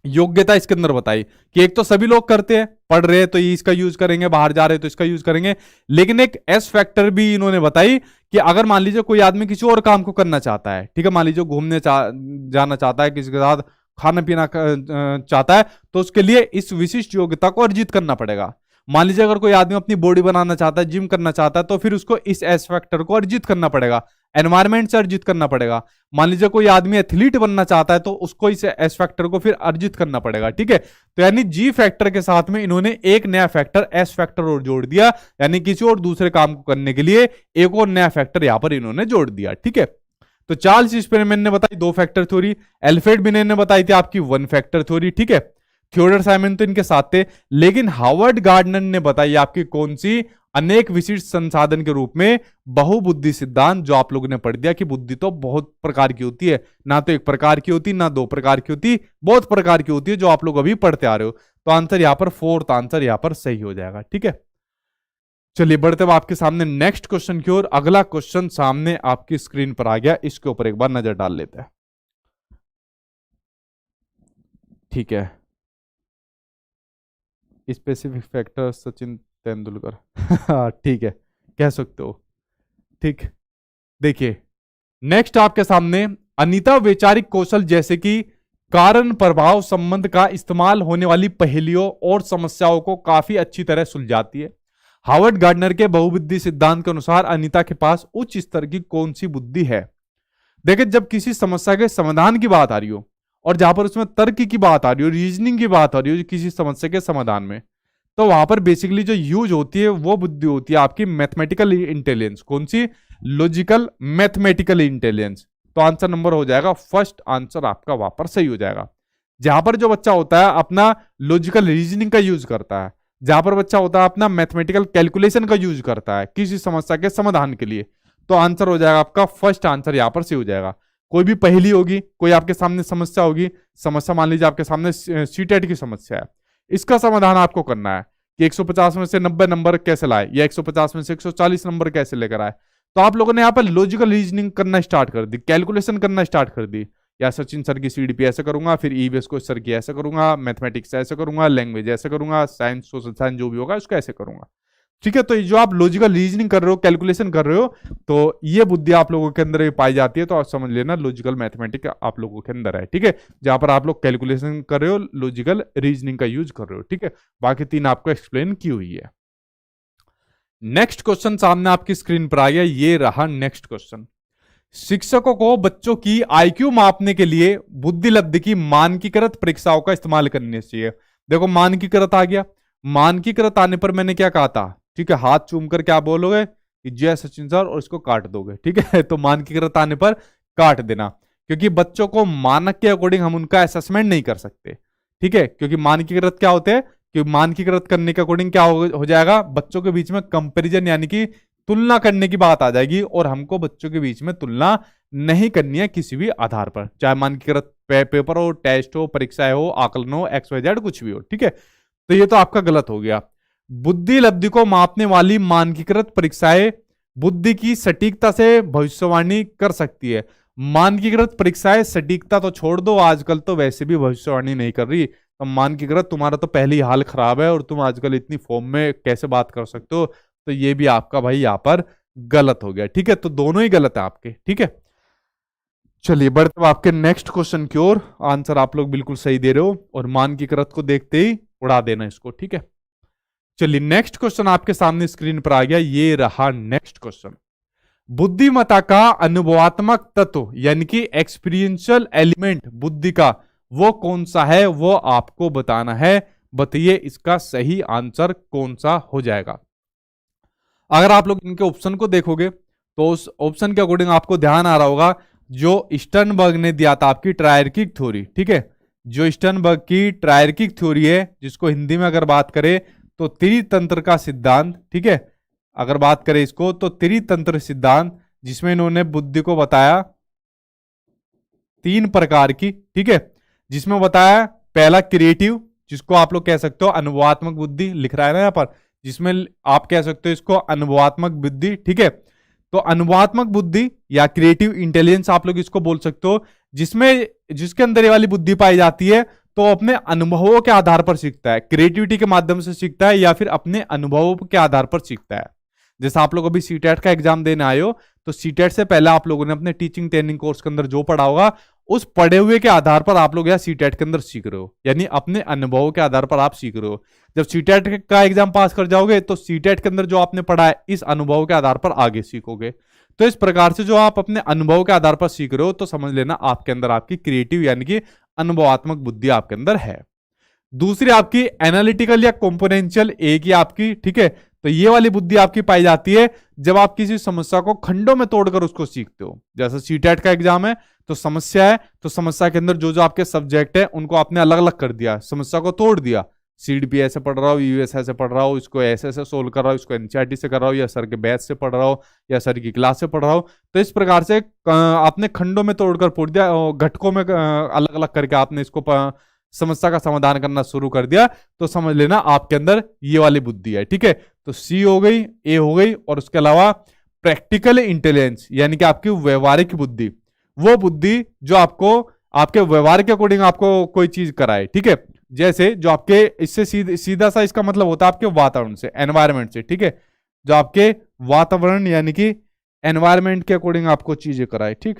योग्यता इसके अंदर बताई, कि एक तो सभी लोग करते हैं, पढ़ रहे हैं तो ये इसका यूज करेंगे, बाहर जा रहे हैं तो इसका यूज करेंगे। लेकिन एक एस फैक्टर भी इन्होंने बताई, कि अगर मान लीजिए कोई आदमी किसी और काम को करना चाहता है, ठीक है, मान लीजिए घूमने जाना चाहता है, किसी के साथ खाना पीना चाहता है, तो उसके लिए इस विशिष्ट योग्यता को अर्जित करना पड़ेगा। मान लीजिए अगर कोई आदमी अपनी बॉडी बनाना चाहता है, जिम करना चाहता है, तो फिर उसको इस एस फैक्टर को अर्जित करना पड़ेगा, एनवायरमेंट से अर्जित करना पड़ेगा। मान लीजिए कोई आदमी एथलीट बनना चाहता है, तो उसको इस एस फैक्टर को फिर अर्जित करना पड़ेगा। ठीक है, तो यानी जी फैक्टर के साथ में इन्होंने एक नया फैक्टर एस फैक्टर और जोड़ दिया, यानी किसी और दूसरे काम को करने के लिए एक और नया फैक्टर यहां पर इन्होंने जोड़ दिया। ठीक है, तो चार्ल्स एक्सपेरिमेंट ने बताई दो फैक्टर थ्योरी, एल्फ्रेड बिने ने बताई थी आपकी वन फैक्टर थ्योरी। ठीक है, थियोडर साइमन तो इनके साथ थे, लेकिन हार्वर्ड गार्डनर ने बताई आपकी कौन सी? अनेक विशिष्ट संसाधन के रूप में बहुबुद्धि सिद्धांत, जो आप लोगों ने पढ़ दिया कि बुद्धि तो बहुत प्रकार की होती है, ना तो एक प्रकार की होती, ना दो प्रकार की होती, बहुत प्रकार की होती है, जो आप लोग अभी पढ़ते आ रहे हो। तो आंसर यहां पर फोर्थ आंसर यहां पर सही हो जाएगा। ठीक है, चलिए बढ़ते हुए आपके सामने नेक्स्ट क्वेश्चन की ओर। अगला क्वेश्चन सामने आपकी स्क्रीन पर आ गया, इसके ऊपर एक बार नजर डाल लेते हैं। ठीक है, स्पेसिफिक फैक्टर सचिन तेंदुलकर ठीक है, कह सकते हो। ठीक, देखिए नेक्स्ट आपके सामने अनीता वैचारिक कौशल जैसे कि कारण प्रभाव संबंध का इस्तेमाल होने वाली पहेलियों और समस्याओं को काफी अच्छी तरह सुलझाती है। हार्वर्ड गार्डनर के बहुबुद्धि सिद्धांत के अनुसार अनीता के पास उच्च स्तर की कौन सी बुद्धि है? देखिए, जब किसी समस्या के समाधान की बात आ रही हो, और जहां पर उसमें तर्क की बात आ रही हो, रीजनिंग की बात आ रही हो किसी समस्या के समाधान में, तो वहां पर बेसिकली जो यूज होती है वो बुद्धि होती है आपकी मैथमेटिकल इंटेलिजेंस। कौन सी? Logical mathematical intelligence. तो आंसर नंबर हो जाएगा फर्स्ट आंसर आपका वहां पर सही हो जाएगा। जहां पर जो बच्चा होता है अपना लॉजिकल रीजनिंग का यूज करता है, जहां पर बच्चा होता है अपना मैथमेटिकल कैलकुलेशन का यूज करता है किसी समस्या के समाधान के लिए, तो आंसर हो जाएगा आपका फर्स्ट आंसर यहां पर सही हो जाएगा। कोई भी पहेली होगी, कोई आपके सामने समस्या होगी, समस्या मान लीजिए आपके सामने सीटेट की समस्या है, इसका समाधान आपको करना है कि 150 में से 90 नंबर कैसे लाए या 150 में से 140 नंबर कैसे लेकर आए। तो आप लोगों ने यहाँ पर लॉजिकल रीजनिंग करना स्टार्ट कर दी, कैलकुलेशन करना स्टार्ट कर दी, या सचिन सर की सीडीपी ऐसे करूंगा, फिर ईवीएस को सर की ऐसे करूंगा, मैथमेटिक्स ऐसे करूंगा, लैंग्वेज ऐसे करूंगा, साइंस सोशल साइंस जो भी होगा उसको ऐसे करूंगा। ठीक है, तो जो आप लॉजिकल रीजनिंग कर रहे हो, कैलकुलेशन कर रहे हो, तो ये बुद्धि आप लोगों के अंदर पाई जाती है, तो आप समझ लेना लॉजिकल मैथमेटिक्स आप लोगों के अंदर है। ठीक है, जहां पर आप लोग कैलकुलेशन कर रहे हो, लॉजिकल रीजनिंग का यूज कर रहे हो। ठीक है, बाकी तीन आपको एक्सप्लेन की हुई है। नेक्स्ट क्वेश्चन सामने आपकी स्क्रीन पर आ गया, ये रहा नेक्स्ट क्वेश्चन। शिक्षकों को बच्चों की आईक्यू मापने के लिए बुद्धि लब्धि की मानकीकृत परीक्षाओं का इस्तेमाल करनी चाहिए। देखो मानकीकृत आ गया, मानकीकृत आने पर मैंने क्या कहा था, ठीक है, हाथ चूम कर क्या बोलोगे कि जय सचिन सर और इसको काट दोगे। ठीक है, तो मानकीकृत आने पर काट देना, क्योंकि बच्चों को मानक के अकॉर्डिंग हम उनका असेसमेंट नहीं कर सकते। ठीक है, क्योंकि मानकीकृत क्या होते हैं कि मानकीकृत करने के अकॉर्डिंग क्या हो जाएगा, बच्चों के बीच में कंपैरिजन यानी कि तुलना करने की बात आ जाएगी, और हमको बच्चों के बीच में तुलना नहीं करनी है किसी भी आधार पर, चाहे मानकीकृत पेपर हो, टेस्ट हो, परीक्षाएं हो, आकलन हो, XYZ कुछ भी हो। ठीक है, तो ये तो आपका गलत हो गया। बुद्धि लब्धि को मापने वाली मानकीकृत परीक्षाएं बुद्धि की सटीकता से भविष्यवाणी कर सकती है। मानकीकृत परीक्षाएं सटीकता तो छोड़ दो, आजकल तो वैसे भी भविष्यवाणी नहीं कर रही, तो मानकीकृत तुम्हारा तो पहले ही हाल खराब है, और तुम आजकल इतनी फॉर्म में कैसे बात कर सकते हो, तो ये भी आपका भाई यहाँ पर गलत हो गया। ठीक है, तो दोनों ही गलत है आपके। ठीक है, चलिए बढ़ते आपके नेक्स्ट क्वेश्चन की ओर। आंसर आप लोग बिल्कुल सही दे रहे हो, और मानकीकृत को देखते ही उड़ा देना इसको। ठीक है, चलिए नेक्स्ट क्वेश्चन आपके सामने स्क्रीन पर आ गया, ये रहा नेक्स्ट क्वेश्चन। बुद्धिमत्ता का अनुभवात्मक तत्व यानी कि एक्सपीरियंशियल एलिमेंट बुद्धि का वो कौन सा है, वो आपको बताना है। बताइए इसका सही आंसर कौन सा हो जाएगा। अगर आप लोग इनके ऑप्शन को देखोगे तो उस ऑप्शन के अकॉर्डिंग आपको ध्यान आ रहा होगा जो स्टर्नबर्ग ने दिया था आपकी ट्रायर्किक थ्योरी। ठीक है, जो स्टर्नबर्ग की ट्रायर्किक थ्योरी है, जिसको हिंदी में अगर बात करें तो त्रितंत्र का सिद्धांत। ठीक है, अगर बात करें इसको तो त्रितंत्र सिद्धांत, जिसमें इन्होंने बुद्धि को बताया तीन प्रकार की। ठीक है, जिसमें बताया पहला क्रिएटिव, जिसको आप लोग कह सकते हो अनुभवात्मक बुद्धि, लिख रहा है ना यहाँ पर, जिसमें आप कह सकते हो इसको अनुभवात्मक बुद्धि। ठीक है, तो अनुभवात्मक बुद्धि या क्रिएटिव इंटेलिजेंस आप लोग इसको बोल सकते हो, जिसमें जिसके अंदर ये वाली बुद्धि पाई जाती है तो अपने अनुभवों के आधार पर सीखता है, क्रिएटिविटी के माध्यम से सीखता है या फिर अपने अनुभवों के आधार पर सीखता है। जैसे आप लोग अभी सीटेट का एग्जाम देने आए हो, तो सीटेट से पहले आप लोगों ने अपने टीचिंग ट्रेनिंग कोर्स के अंदर जो पढ़ा होगा उस पढ़े हुए के आधार पर आप लोग यहाँ सीटेट के अंदर सीख रहे हो, यानी अपने अनुभवों के आधार पर आप सीख रहे हो। जब सीटेट का एग्जाम पास कर जाओगे तो सीटेट के अंदर जो आपने पढ़ा है इस अनुभव के आधार पर आगे सीखोगे। तो इस प्रकार से जो आप अपने अनुभव के आधार पर सीख रहे हो, तो समझ लेना आपके अंदर आपकी क्रिएटिव यानी कि अनुभवात्मक बुद्धि आपके अंदर है। दूसरी आपकी एनालिटिकल या कॉम्पोनेंशियल एक ही आपकी। ठीक है, तो ये वाली बुद्धि आपकी पाई जाती है जब आप किसी समस्या को खंडों में तोड़कर उसको सीखते हो। जैसे सीटेट का एग्जाम है तो समस्या है, तो समस्या के अंदर जो जो आपके सब्जेक्ट है उनको आपने अलग अलग कर दिया, समस्या को तोड़ दिया। सीडीपी ऐसे पढ़ रहा हूँ, यूएस ऐसे पढ़ रहा हूँ, इसको ऐसे ऐसे सोल्व कर रहा हूँ, इसको एनसीईआरटी से कर रहा हूँ, या सर के बैच से पढ़ रहा हूँ, या सर की क्लास से पढ़ रहा हूँ। तो इस प्रकार से आपने खंडों में तोड़कर पढ़ दिया, घटकों में अलग अलग करके आपने इसको समस्या का समाधान करना शुरू कर दिया, तो समझ लेना आपके अंदर ये वाली बुद्धि है। ठीक है, तो सी हो गई, ए हो गई, और उसके अलावा प्रैक्टिकल इंटेलिजेंस यानी कि आपकी व्यवहारिक बुद्धि, वो बुद्धि जो आपको आपके व्यवहार के अकॉर्डिंग आपको कोई चीज कराए। ठीक है, जैसे जो आपके इससे सीधा सा इसका मतलब होता है आपके वातावरण से, एनवायरमेंट से। ठीक है, जो आपके वातावरण यानी कि एनवायरमेंट के अकॉर्डिंग आपको चीजें कराए। ठीक,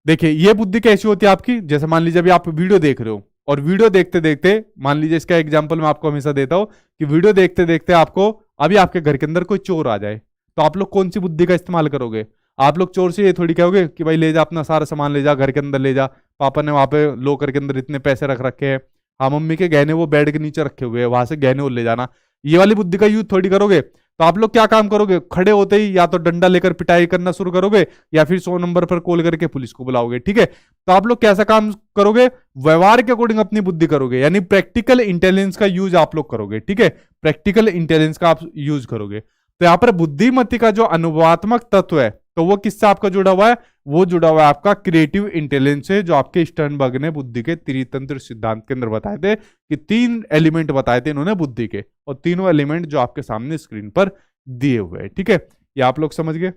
देखिए ये बुद्धि कैसी होती है आपकी, जैसे मान लीजिए अभी आप वीडियो देख रहे हो, और वीडियो देखते देखते, मान लीजिए इसका एग्जांपल मैं आपको हमेशा देता हूं कि वीडियो देखते देखते आपको अभी आपके घर के अंदर कोई चोर आ जाए, तो आप लोग कौन सी बुद्धि का इस्तेमाल करोगे? आप लोग चोर से ये थोड़ी कहोगे कि भाई ले जा अपना सारा सामान, ले जा घर के अंदर ले जा, पापा ने वहां पे लॉकर के अंदर इतने पैसे रख रखे हैं, हाँ मम्मी के गहने वो बेड के नीचे रखे हुए हैं, वहां से गहने वो ले जाना। ये वाली बुद्धि का यूज थोड़ी करोगे। तो आप लोग क्या काम करोगे, खड़े होते ही या तो डंडा लेकर पिटाई करना शुरू करोगे या फिर 100 नंबर पर कॉल करके पुलिस को बुलाओगे। ठीक है, तो आप लोग कैसा काम करोगे, व्यवहार के अकॉर्डिंग अपनी बुद्धि करोगे, यानी प्रैक्टिकल इंटेलिजेंस का यूज आप लोग करोगे। ठीक है, प्रैक्टिकल इंटेलिजेंस का आप यूज करोगे। तो यहाँ पर बुद्धिमत्ता का जो अनुभवात्मक तत्व है, तो वो किससे आपका जुड़ा हुआ है, वो जुड़ा हुआ है आपका क्रिएटिव इंटेलिजेंस से, जो आपके स्टर्नबर्ग ने बुद्धि के त्रितंत्र सिद्धांत के अंदर बताए थे कि 3 एलिमेंट बताए थे इन्होंने बुद्धि के, और तीनों एलिमेंट जो आपके सामने स्क्रीन पर दिए हुए हैं। ठीक है, ये आप लोग समझ गए,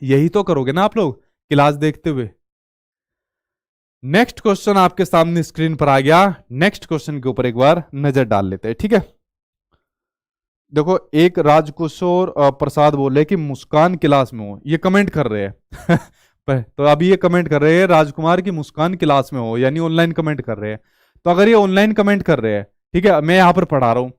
यही तो करोगे ना आप लोग क्लास देखते हुए। नेक्स्ट क्वेश्चन आपके सामने स्क्रीन पर आ गया, नेक्स्ट क्वेश्चन के ऊपर एक बार नजर डाल लेते हैं। ठीक है, देखो एक राजकिशोर प्रसाद बोले कि मुस्कान क्लास में हो, ये कमेंट कर रहे हैं तो अभी ये कमेंट कर रहे हैं राजकुमार की मुस्कान क्लास में हो, यानी ऑनलाइन कमेंट कर रहे हैं। तो अगर ये ऑनलाइन कमेंट कर रहे हैं, ठीक है, मैं यहाँ पर पढ़ा रहा हूँ,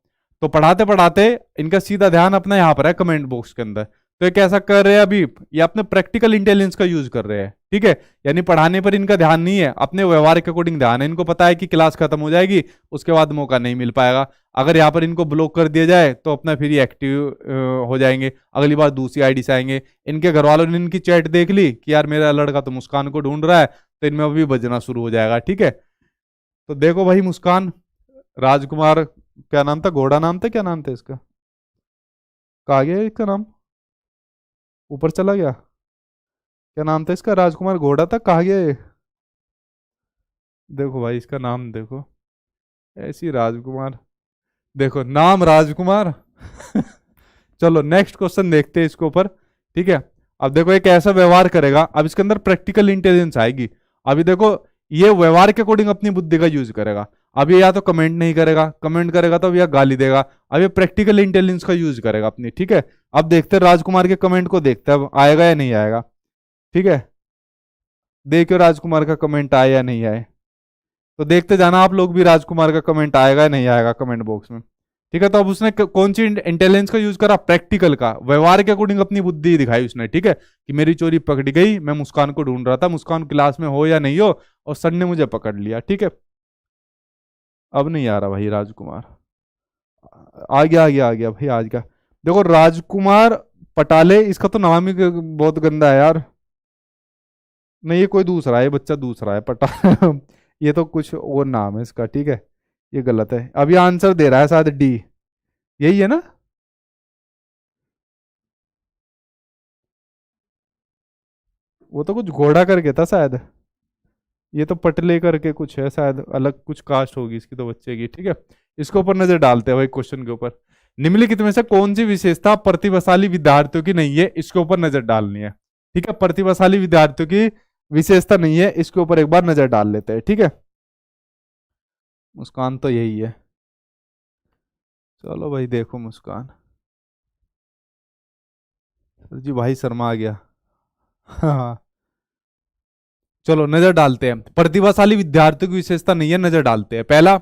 तो पढ़ाते पढ़ाते इनका सीधा ध्यान अपना यहाँ पर है कमेंट बॉक्स के अंदर। तो ये कैसा कर रहे हैं अभी, ये अपने प्रैक्टिकल इंटेलिजेंस का यूज कर रहे हैं। ठीक है, यानी पढ़ाने पर इनका ध्यान नहीं है, अपने व्यवहार के अकॉर्डिंग ध्यान है। इनको पता है कि क्लास खत्म हो जाएगी, उसके बाद मौका नहीं मिल पाएगा। अगर यहाँ पर इनको ब्लॉक कर दिया जाए तो अपना फिर एक्टिव हो जाएंगे, अगली बार दूसरी आईडी से आएंगे। इनके घर वालों ने इनकी चैट देख ली कि यार मेरा लड़का तो मुस्कान को ढूंढ रहा है, तो इनमें अभी बजना शुरू हो जाएगा। ठीक है, तो देखो भाई मुस्कान, राजकुमार क्या नाम था, घोड़ा नाम था, क्या नाम था इसका, कहा गया इसका नाम, ऊपर चला गया, क्या नाम था इसका, राजकुमार घोड़ा था, कहा गया ये, देखो भाई इसका नाम देखो, ऐसी राजकुमार, देखो नाम राजकुमार चलो नेक्स्ट क्वेश्चन देखते हैं इसके ऊपर। ठीक है, अब देखो एक ऐसा व्यवहार करेगा, अब इसके अंदर प्रैक्टिकल इंटेलिजेंस आएगी। अभी देखो ये व्यवहार के अकॉर्डिंग अपनी बुद्धि का यूज करेगा। अब ये या तो कमेंट नहीं करेगा, कमेंट करेगा तो यह गाली देगा। अब ये प्रैक्टिकल इंटेलिजेंस का यूज करेगा अपनी। ठीक है, अब देखते हैं राजकुमार के कमेंट को, देखते हैं अब आएगा या नहीं आएगा। ठीक है, देखियो राजकुमार का कमेंट आया या नहीं आए, तो देखते जाना आप लोग भी राजकुमार का कमेंट आएगा या नहीं आएगा कमेंट बॉक्स में। ठीक है, तो अब उसने कौन सी इंटेलिजेंस का यूज करा, प्रैक्टिकल का, व्यवहार के अकॉर्डिंग अपनी बुद्धि दिखाई उसने। ठीक है, कि मेरी चोरी पकड़ी गई, मैं मुस्कान को ढूंढ रहा था, मुस्कान क्लास में हो या नहीं हो, और सर ने मुझे पकड़ लिया। ठीक है, अब नहीं आ रहा भाई राजकुमार, आ गया आ गया आ गया भाई, आज का देखो राजकुमार पटाले, इसका तो नाम ही बहुत गंदा है यार। नहीं ये कोई दूसरा है, ये बच्चा दूसरा है पटा ये तो कुछ और नाम है इसका। ठीक है, ये गलत है। अब ये आंसर दे रहा है शायद डी, यही है ना, वो तो कुछ घोड़ा करके था शायद, ये तो पटले करके कुछ है शायद, अलग कुछ कास्ट होगी इसकी तो बच्चे की। ठीक है, इसके ऊपर नजर डालते हैं भाई क्वेश्चन के ऊपर। निम्नलिखित में से कौन सी विशेषता प्रतिभाशाली विद्यार्थियों की नहीं है, इसके ऊपर नजर डालनी है। ठीक है, प्रतिभाशाली विद्यार्थियों की विशेषता नहीं है, इसके ऊपर एक बार नजर डाल लेते हैं। ठीक है, मुस्कान तो यही है, चलो भाई देखो मुस्कान, सर जी भाई शर्मा आ गया हाँ, चलो नजर डालते हैं। प्रतिभाशाली विद्यार्थियों की विशेषता नहीं है, नजर डालते हैं। पहला,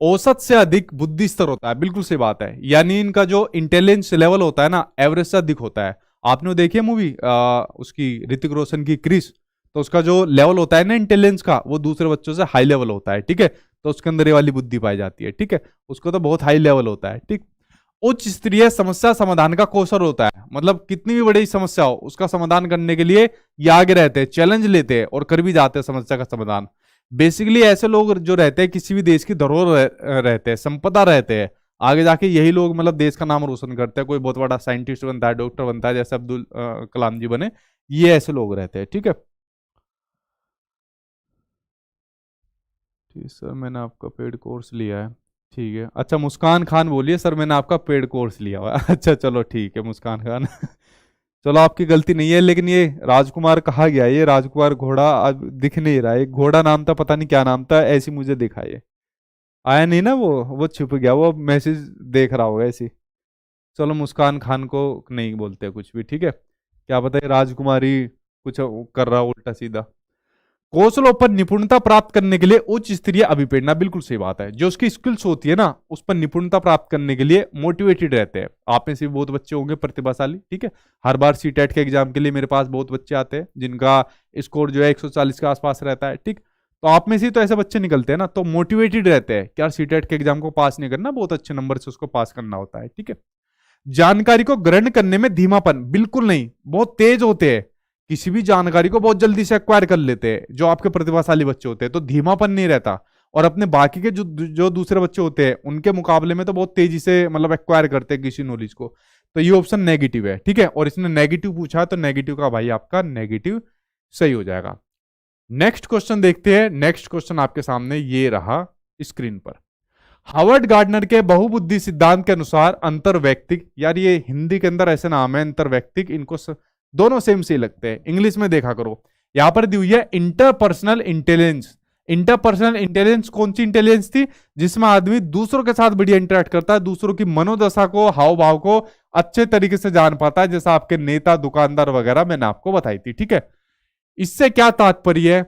औसत से अधिक बुद्धि स्तर होता है, बिल्कुल सही बात है, यानी इनका जो इंटेलिजेंस लेवल होता है ना, एवरेज से अधिक होता है। आपने वो देखी है मूवी उसकी, ऋतिक रोशन की क्रिस, तो उसका जो लेवल होता है ना इंटेलिजेंस का, वो दूसरे बच्चों से हाई लेवल होता है। ठीक है, तो उसके अंदर ये वाली बुद्धि पाई जाती है। ठीक है, उसको तो बहुत हाई लेवल होता है। ठीक, उच्च स्तरीय समस्या समाधान का कौशल होता है, मतलब कितनी भी बड़ी समस्या हो उसका समाधान करने के लिए ये आगे रहते हैं, चैलेंज लेते हैं और कर भी जाते हैं समस्या का समाधान। बेसिकली ऐसे लोग जो रहते हैं किसी भी देश की धरोहर रहते हैं, संपदा रहते हैं, आगे जाके यही लोग मतलब देश का नाम रोशन करते हैं। कोई बहुत बड़ा साइंटिस्ट बनता है, डॉक्टर बनता है, जैसे अब्दुल कलाम जी बने, ये ऐसे लोग रहते हैं। ठीक है, ठीक सर मैंने आपका पेड कोर्स लिया है। ठीक है, अच्छा मुस्कान खान बोलिए सर मैंने आपका पेड कोर्स लिया हुआ है अच्छा चलो ठीक है मुस्कान खान चलो आपकी गलती नहीं है, लेकिन ये राजकुमार कहा गया, ये राजकुमार घोड़ा अब दिख नहीं रहा है, एक घोड़ा नाम था, पता नहीं क्या नाम था, ऐसी मुझे दिखा ये, आया नहीं ना, वो छुप गया, वो मैसेज देख रहा होगा ऐसी। चलो मुस्कान खान को नहीं बोलते कुछ भी। ठीक है, क्या पता है राजकुमारी कुछ कर रहा उल्टा सीधा। कौशलों पर निपुणता प्राप्त करने के लिए उच्च स्तरीय अभिप्रेरणा, बिल्कुल सही बात है, जो उसकी स्किल्स होती है ना उस पर निपुणता प्राप्त करने के लिए मोटिवेटेड रहते हैं। आप में से भी बहुत बच्चे होंगे प्रतिभाशाली। ठीक है, हर बार सीटेट के एग्जाम के लिए मेरे पास बहुत बच्चे आते हैं जिनका स्कोर जो है 140 के आसपास रहता है। ठीक, तो आप में से तो ऐसे बच्चे निकलते हैं ना, तो मोटिवेटेड रहते हैं कि यार सीटेट के एग्जाम को पास नहीं करना, बहुत अच्छे नंबर से उसको पास करना होता है। ठीक है, जानकारी को ग्रहण करने में धीमापन, बिल्कुल नहीं, बहुत तेज होते हैं, किसी भी जानकारी को बहुत जल्दी से एक्वायर कर लेते हैं जो आपके प्रतिभाशाली बच्चे होते हैं, तो धीमापन नहीं रहता। और अपने बाकी के जो दूसरे बच्चे होते हैं उनके मुकाबले में तो बहुत तेजी से मतलब एक्वायर करते हैं किसी नॉलेज को। तो ये ऑप्शन नेगेटिव है, ठीक है। और इसने नेगेटिव पूछा है तो नेगेटिव का भाई आपका नेगेटिव सही हो जाएगा। नेक्स्ट क्वेश्चन देखते हैं। नेक्स्ट क्वेश्चन आपके सामने ये रहा स्क्रीन पर। हार्वर्ड गार्डनर के बहुबुद्धि सिद्धांत के अनुसार अंतरवैयक्तिक, यार ये हिंदी के अंदर ऐसे नाम है अंतरवैयक्तिक, इनको दोनों सेम से लगते हैं, इंग्लिश में देखा करो। यहां पर दी हुई है इंटरपर्सनल इंटेलिजेंस। इंटरपर्सनल इंटेलिजेंस कौन सी इंटेलिजेंस थी? जिसमें आदमी दूसरों के साथ बढ़िया इंटरेक्ट करता है, दूसरों की मनोदशा को, हाव भाव को अच्छे तरीके से जान पाता है, जैसा आपके नेता, दुकानदार वगैरह मैंने आपको बताई थी, ठीक है। इससे क्या तात्पर्य है?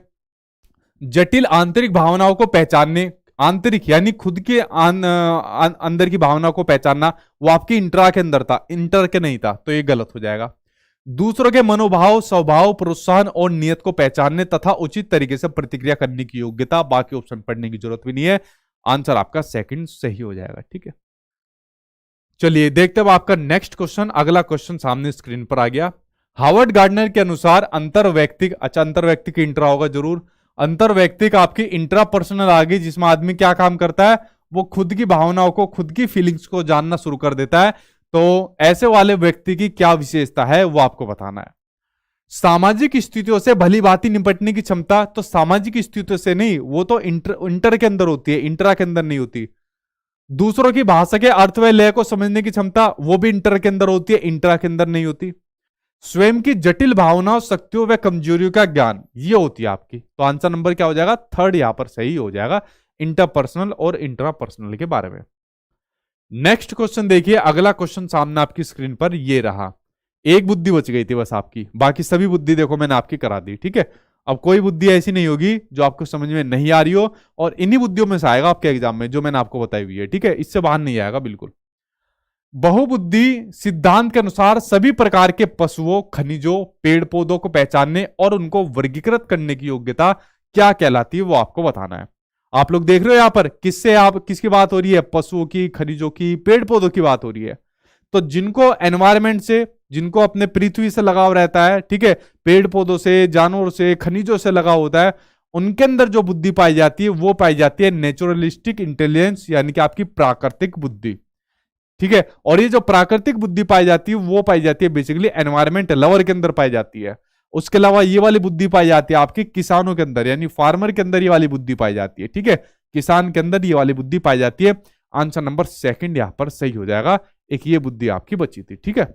जटिल आंतरिक भावनाओं को पहचानने, आंतरिक यानी खुद के अंदर की भावनाओं को पहचानना, वो आपकी इंट्रा के अंदर था, इंटर के नहीं था, तो ये गलत हो जाएगा। दूसरों के मनोभाव, स्वभाव, प्रोत्साहन और नियत को पहचानने तथा उचित तरीके से प्रतिक्रिया करने की योग्यता, बाकी ऑप्शन पढ़ने की जरूरत भी नहीं है, आंसर आपका सेकंड सही हो जाएगा, ठीक है। चलिए देखते हैं आपका नेक्स्ट क्वेश्चन। अगला क्वेश्चन सामने स्क्रीन पर आ गया। हार्वर्ड गार्डनर के अनुसार अंतरवैयक्तिक, अच्छा अंतरवैयक्तिक इंट्रा होगा जरूर, अंतरवैयक्तिक आपकी इंट्रापर्सनल आ गई, जिसमें आदमी क्या काम करता है, वो खुद की भावनाओं को, खुद की फीलिंग्स को जानना शुरू कर देता है। तो ऐसे वाले व्यक्ति की क्या विशेषता है वो आपको बताना है। सामाजिक स्थितियों से भली भांति निपटने की क्षमता, तो सामाजिक स्थितियों से नहीं, वो तो इंटर के अंदर होती है, इंट्रा के अंदर नहीं होती। दूसरों की भाषा के अर्थ व लय को समझने की क्षमता, वो भी इंटर के अंदर होती है, इंट्रा के अंदर नहीं होती। स्वयं की जटिल भावनाओं, शक्तियों व कमजोरियों का ज्ञान, ये होती है आपकी। तो आंसर नंबर क्या हो जाएगा? थर्ड यहां पर सही हो जाएगा, इंटरपर्सनल और इंट्रापर्सनल के बारे में। नेक्स्ट क्वेश्चन देखिए। अगला क्वेश्चन सामने आपकी स्क्रीन पर ये रहा। एक बुद्धि बच गई थी बस आपकी, बाकी सभी बुद्धि देखो मैंने आपकी करा दी, ठीक है। अब कोई बुद्धि ऐसी नहीं होगी जो आपको समझ में नहीं आ रही हो, और इन्हीं बुद्धियों में से आएगा आपके एग्जाम में जो मैंने आपको बताई हुई है, ठीक है, इससे बाहर नहीं आएगा बिल्कुल। बहुबुद्धि सिद्धांत के अनुसार सभी प्रकार के पशुओं, खनिजों, पेड़ पौधों को पहचानने और उनको वर्गीकृत करने की योग्यता क्या कहलाती है, वो आपको बताना है। आप लोग देख रहे हो यहां पर किसकी बात हो रही है? पशुओं की, खनिजों की, पेड़ पौधों की बात हो रही है। तो जिनको एनवायरमेंट से, जिनको अपने पृथ्वी से लगाव रहता है, ठीक है, पेड़ पौधों से, जानवरों से, खनिजों से लगाव होता है, उनके अंदर जो बुद्धि पाई जाती है वो पाई जाती है नेचुरलिस्टिक इंटेलिजेंस, यानी कि आपकी प्राकृतिक बुद्धि, ठीक है। और ये जो प्राकृतिक बुद्धि पाई जाती है वो पाई जाती है बेसिकली एनवायरमेंट लवर के अंदर पाई जाती है। उसके अलावा ये वाली बुद्धि पाई जाती है आपके किसानों के अंदर, यानी फार्मर के अंदर ये वाली बुद्धि पाई जाती है, ठीक है, किसान के अंदर ये वाली बुद्धि पाई जाती है। आंसर नंबर सेकंड यहां पर सही हो जाएगा, एक ये बुद्धि आपकी बची थी, ठीक है।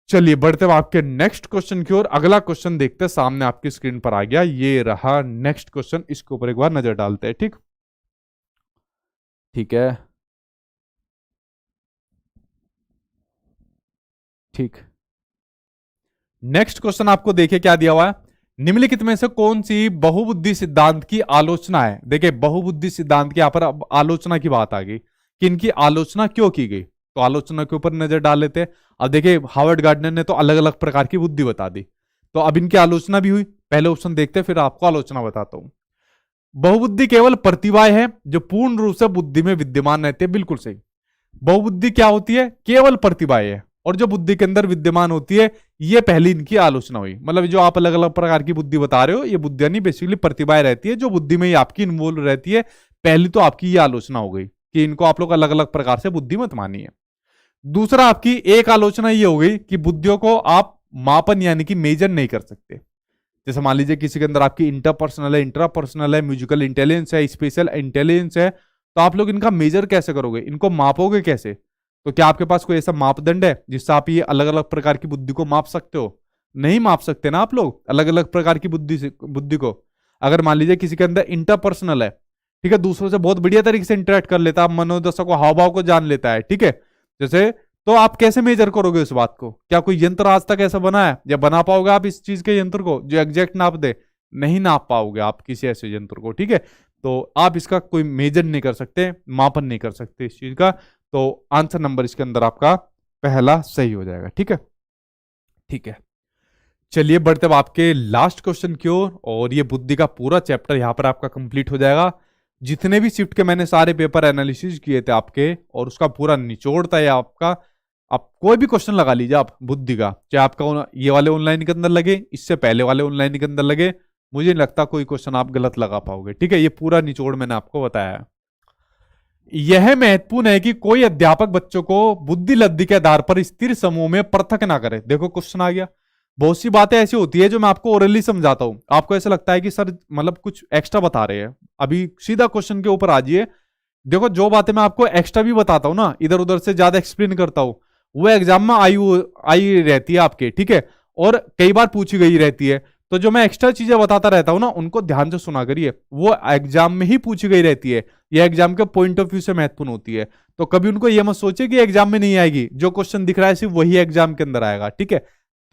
चलिए बढ़ते हुए आपके नेक्स्ट क्वेश्चन की ओर। अगला क्वेश्चन देखते हैं, सामने आपकी स्क्रीन पर आ गया, ये रहा नेक्स्ट क्वेश्चन। इसके ऊपर एक बार नजर डालते हैं, ठीक ठीक है, ठीक। नेक्स्ट क्वेश्चन आपको देखिए क्या दिया हुआ है। निम्नलिखित में से कौन सी बहुबुद्धि सिद्धांत की आलोचना है? देखिए बहुबुद्धि सिद्धांत की यहां पर अब आलोचना की बात आ गई कि इनकी आलोचना क्यों की गई, तो आलोचना के ऊपर नजर डाल लेते हैं। अब देखिए हार्वर्ड गार्डनर ने तो अलग अलग प्रकार की बुद्धि बता दी, तो अब इनकी आलोचना भी हुई। पहले ऑप्शन देखते हैं फिर आपको आलोचना बताता हूं। बहुबुद्धि केवल प्रतिभाएं हैं जो पूर्ण रूप से बुद्धि में विद्यमान रहते हैं, बिल्कुल सही। बहुबुद्धि क्या होती है? केवल प्रतिभाएं है, और जो बुद्धि के अंदर विद्यमान होती है, ये पहली इनकी आलोचना हुई। मतलब जो आप अलग अलग प्रकार की बुद्धि बता रहे हो, ये बुद्धियां नहीं, बेसिकली प्रतिभाएं रहती है जो बुद्धि में ही आपकी इन्वॉल्व रहती है। पहली तो आपकी ये आलोचना हो गई कि इनको आप लोग अलग अलग प्रकार से बुद्धि मत मानिए। दूसरा आपकी एक आलोचना ये हो गई कि बुद्धियों को आप मापन यानी कि मेजर नहीं कर सकते। जैसे मान लीजिए किसी के अंदर आपकी इंटरपर्सनल है, इंट्रापर्सनल है, म्यूजिकल इंटेलिजेंस है, स्पेशल इंटेलिजेंस है, तो आप लोग इनका मेजर कैसे करोगे, इनको मापोगे कैसे? तो क्या आपके पास कोई ऐसा मापदंड है जिससे आप ये अलग अलग प्रकार की बुद्धि को माप सकते हो? नहीं माप सकते ना आप लोग अलग अलग प्रकार की बुद्धि को। अगर मान लीजिए किसी के अंदर इंटरपर्सनल है, ठीक है, दूसरों से बहुत बढ़िया तरीके से इंटरेक्ट कर लेता है, मनोदशा को, हाव भाव को जान लेता है, ठीक है, जैसे, तो आप कैसे मेजर करोगे इस बात को? क्या कोई यंत्र आज तक ऐसा बना है, या बना पाओगे आप इस चीज के यंत्र को जो एग्जैक्ट नाप दे? नहीं नाप पाओगे आप किसी ऐसे यंत्र को, ठीक है। तो आप इसका कोई मेजर नहीं कर सकते, मापन नहीं कर सकते इस चीज का। तो आंसर नंबर इसके अंदर आपका पहला सही हो जाएगा, ठीक है, ठीक है। चलिए बढ़ते अब आपके लास्ट क्वेश्चन की ओर, और ये बुद्धि का पूरा चैप्टर यहां पर आपका कंप्लीट हो जाएगा। जितने भी शिफ्ट के मैंने सारे पेपर एनालिसिस किए थे आपके, और उसका पूरा निचोड़ था ये आपका आप कोई भी क्वेश्चन लगा लीजिए आप बुद्धि का, चाहे आपका ये वाले ऑनलाइन के अंदर लगे, इससे पहले वाले ऑनलाइन के अंदर लगे, मुझे नहीं लगता कोई क्वेश्चन आप गलत लगा पाओगे। ठीक है, ये पूरा निचोड़ मैंने आपको बताया है। यह महत्वपूर्ण है कि कोई अध्यापक बच्चों को बुद्धि लब्धि के आधार पर स्थिर समूह में पृथक ना करे। देखो क्वेश्चन आ गया। बहुत सी बातें ऐसी होती है जो मैं आपको ओरली समझाता हूं, आपको ऐसा लगता है कि सर मतलब कुछ एक्स्ट्रा बता रहे हैं, अभी सीधा क्वेश्चन के ऊपर आ जाइए। देखो जो बातें मैं आपको एक्स्ट्रा भी बताता हूं ना, इधर उधर से ज्यादा एक्सप्लेन करता हूं, वो एग्जाम में आई रहती है आपके। ठीक है, और कई बार पूछी गई रहती है। तो जो मैं एक्स्ट्रा चीजें बताता रहता हूं ना, उनको ध्यान से सुना करिए, वो एग्जाम में ही पूछी गई रहती है, ये एग्जाम के पॉइंट ऑफ व्यू से महत्वपूर्ण होती है। तो कभी उनको ये मत सोचिए कि एग्जाम में नहीं आएगी, जो क्वेश्चन दिख रहा है सिर्फ वही एग्जाम के अंदर आएगा। ठीक है,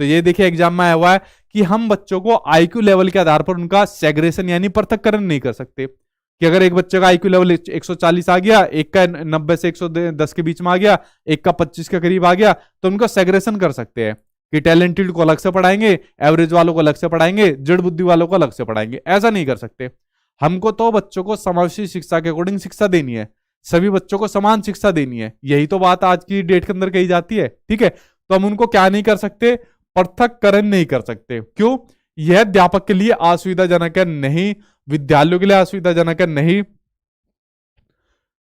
तो ये देखिए एग्जाम में आया हुआ है कि हम बच्चों को आईक्यू लेवल के आधार पर उनका सेग्रेशन यानी पृथक्करण नहीं कर सकते, कि अगर एक बच्चे का आईक्यू लेवल 140 आ गया, एक का 90 से 110 के बीच में आ गया, एक का 25 के करीब आ गया, तो उनका सेग्रेशन कर सकते हैं कि टैलेंटेड को अलग से पढ़ाएंगे, एवरेज वालों को अलग से पढ़ाएंगे, जड़ बुद्धि वालों को अलग से पढ़ाएंगे। ऐसा नहीं कर सकते। हमको तो बच्चों को समावेशी शिक्षा के अकॉर्डिंग शिक्षा देनी है, सभी बच्चों को समान शिक्षा देनी है, यही तो बात आज की डेट के अंदर कही जाती है। ठीक है, तो हम उनको क्या नहीं कर सकते, पृथक्करण नहीं कर सकते। क्यों? यह अध्यापक के लिए असुविधाजनक है नहीं, विद्यालयों के लिए असुविधाजनक है नहीं,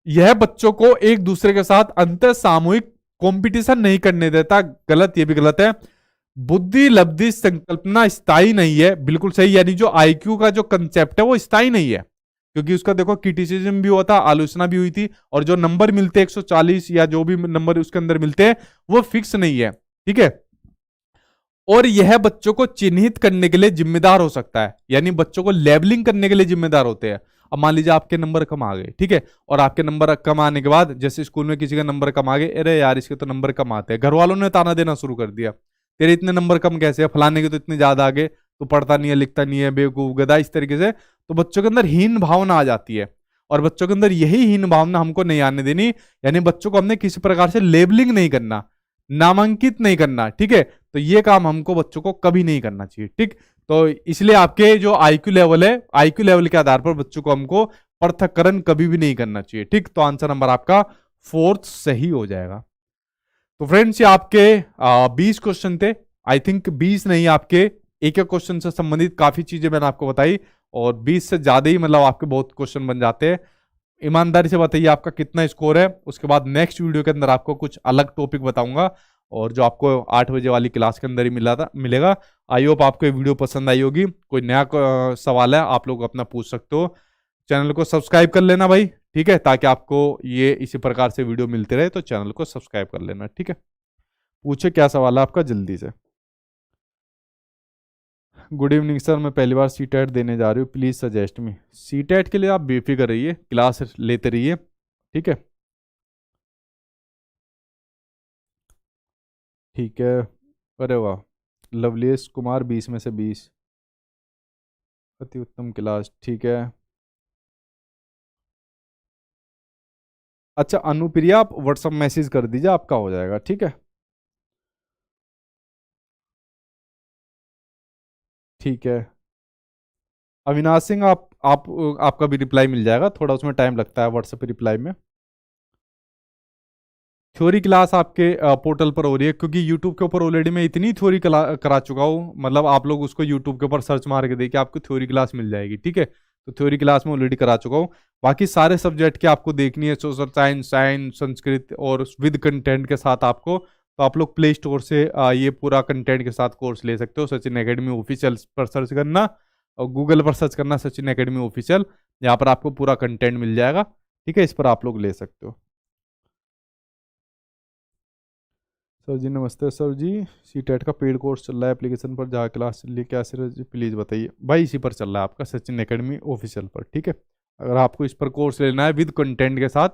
यह बच्चों को एक दूसरे के साथ अंतर सामूहिक कंपटीशन नहीं करने देता। गलत, ये भी गलत है। बुद्धि लब्धि संकल्पना स्थायी नहीं है, बिल्कुल सही। यानी जो आईक्यू का जो कंसेप्ट है वो स्थायी नहीं है, क्योंकि उसका देखो क्रिटिसिज्म भी हुआ था, आलोचना भी हुई थी, और जो नंबर मिलते हैं 140 या जो भी नंबर उसके अंदर मिलते हैं वो फिक्स नहीं है। ठीक है, और यह बच्चों को चिन्हित करने के लिए जिम्मेदार हो सकता है, यानी बच्चों को लेबलिंग करने के लिए जिम्मेदार होते हैं। अब मान लीजिए आपके नंबर कम आ गए, ठीक है, और आपके नंबर कम आने के बाद जैसे स्कूल में किसी का नंबर कम आ गए, अरे यार इसके तो नंबर कम आते हैं, घर वालों ने ताना देना शुरू कर दिया, तेरे इतने नंबर कम कैसे है, फलाने के तो इतने ज्यादा आगे, तो पढ़ता नहीं है, लिखता नहीं है, बेवकूफ गधा, इस तरीके से। तो बच्चों के अंदर हीन भावना आ जाती है, और बच्चों के अंदर यही हीन भावना हमको नहीं आने देनी। यानी बच्चों को हमने किसी प्रकार से लेबलिंग नहीं करना, नामांकित नहीं करना। ठीक है, तो ये काम हमको बच्चों को कभी नहीं करना चाहिए। ठीक, तो इसलिए आपके जो आईक्यू लेवल है, आईक्यू लेवल के आधार पर बच्चों को हमको पृथक्करण कभी भी नहीं करना चाहिए। ठीक, तो आंसर नंबर आपका 4th सही हो जाएगा। तो फ्रेंड्स ये आपके 20 क्वेश्चन थे, आई थिंक 20 नहीं, आपके एक एक क्वेश्चन से संबंधित काफी चीजें मैंने आपको बताई, और 20 से ज्यादा ही मतलब आपके बहुत क्वेश्चन बन जाते हैं। ईमानदारी से बताइए आपका कितना स्कोर है, उसके बाद नेक्स्ट वीडियो के अंदर आपको कुछ अलग टॉपिक बताऊंगा, और जो आपको 8 बजे वाली क्लास के अंदर ही मिलेगा। आई होप आपको ये वीडियो पसंद आई होगी। कोई नया सवाल है आप लोग अपना पूछ सकते हो। चैनल को सब्सक्राइब कर लेना भाई, ठीक है, ताकि आपको ये इसी प्रकार से वीडियो मिलते रहे, तो चैनल को सब्सक्राइब कर लेना। ठीक है, पूछे क्या सवाल है आपका जल्दी से। गुड इवनिंग सर, मैं पहली बार सीटेट देने जा रही हूँ, प्लीज़ सजेस्ट मी। सीटेट के लिए आप बेफिक्र रहिए, क्लास लेते रहिए। ठीक है, ठीक है। अरे वाह, लवलेश कुमार 20 में से 20, अति उत्तम क्लास। ठीक है, अच्छा अनुप्रिया आप व्हाट्सअप मैसेज कर दीजिए, आपका हो जाएगा। ठीक है, ठीक है। अविनाश सिंह आप आपका भी रिप्लाई मिल जाएगा, थोड़ा उसमें टाइम लगता है व्हाट्सएप रिप्लाई में। थ्योरी क्लास आपके पोर्टल पर हो रही है, क्योंकि यूट्यूब के ऊपर ऑलरेडी मैं इतनी थ्योरी करा चुका हूँ, मतलब आप लोग उसको यूट्यूब के ऊपर सर्च मार के देखिए, आपको थ्योरी क्लास मिल जाएगी। ठीक है, तो थ्योरी क्लास में ऑलरेडी करा चुका हूँ। बाकी सारे सब्जेक्ट के आपको देखनी है, सोशल साइंस, साइंस, संस्कृत, और विद कंटेंट के साथ आपको, तो आप लोग प्ले स्टोर से ये पूरा कंटेंट के साथ कोर्स ले सकते हो। सचिन एकेडमी ऑफिशियल पर सर्च करना, और गूगल पर सर्च करना सचिन एकेडमी ऑफिशियल, यहाँ पर आपको पूरा कंटेंट मिल जाएगा। ठीक है, इस पर आप लोग ले सकते हो। सर जी नमस्ते। सर जी सीटेट का पेड कोर्स चल रहा है, एप्लीकेशन पर जा क्लास चल रही है क्या सर जी, प्लीज़ बताइए। भाई इसी पर चल रहा है आपका, सचिन एकेडमी ऑफिशियल पर। ठीक है, अगर आपको इस पर कोर्स लेना है विद कंटेंट के साथ,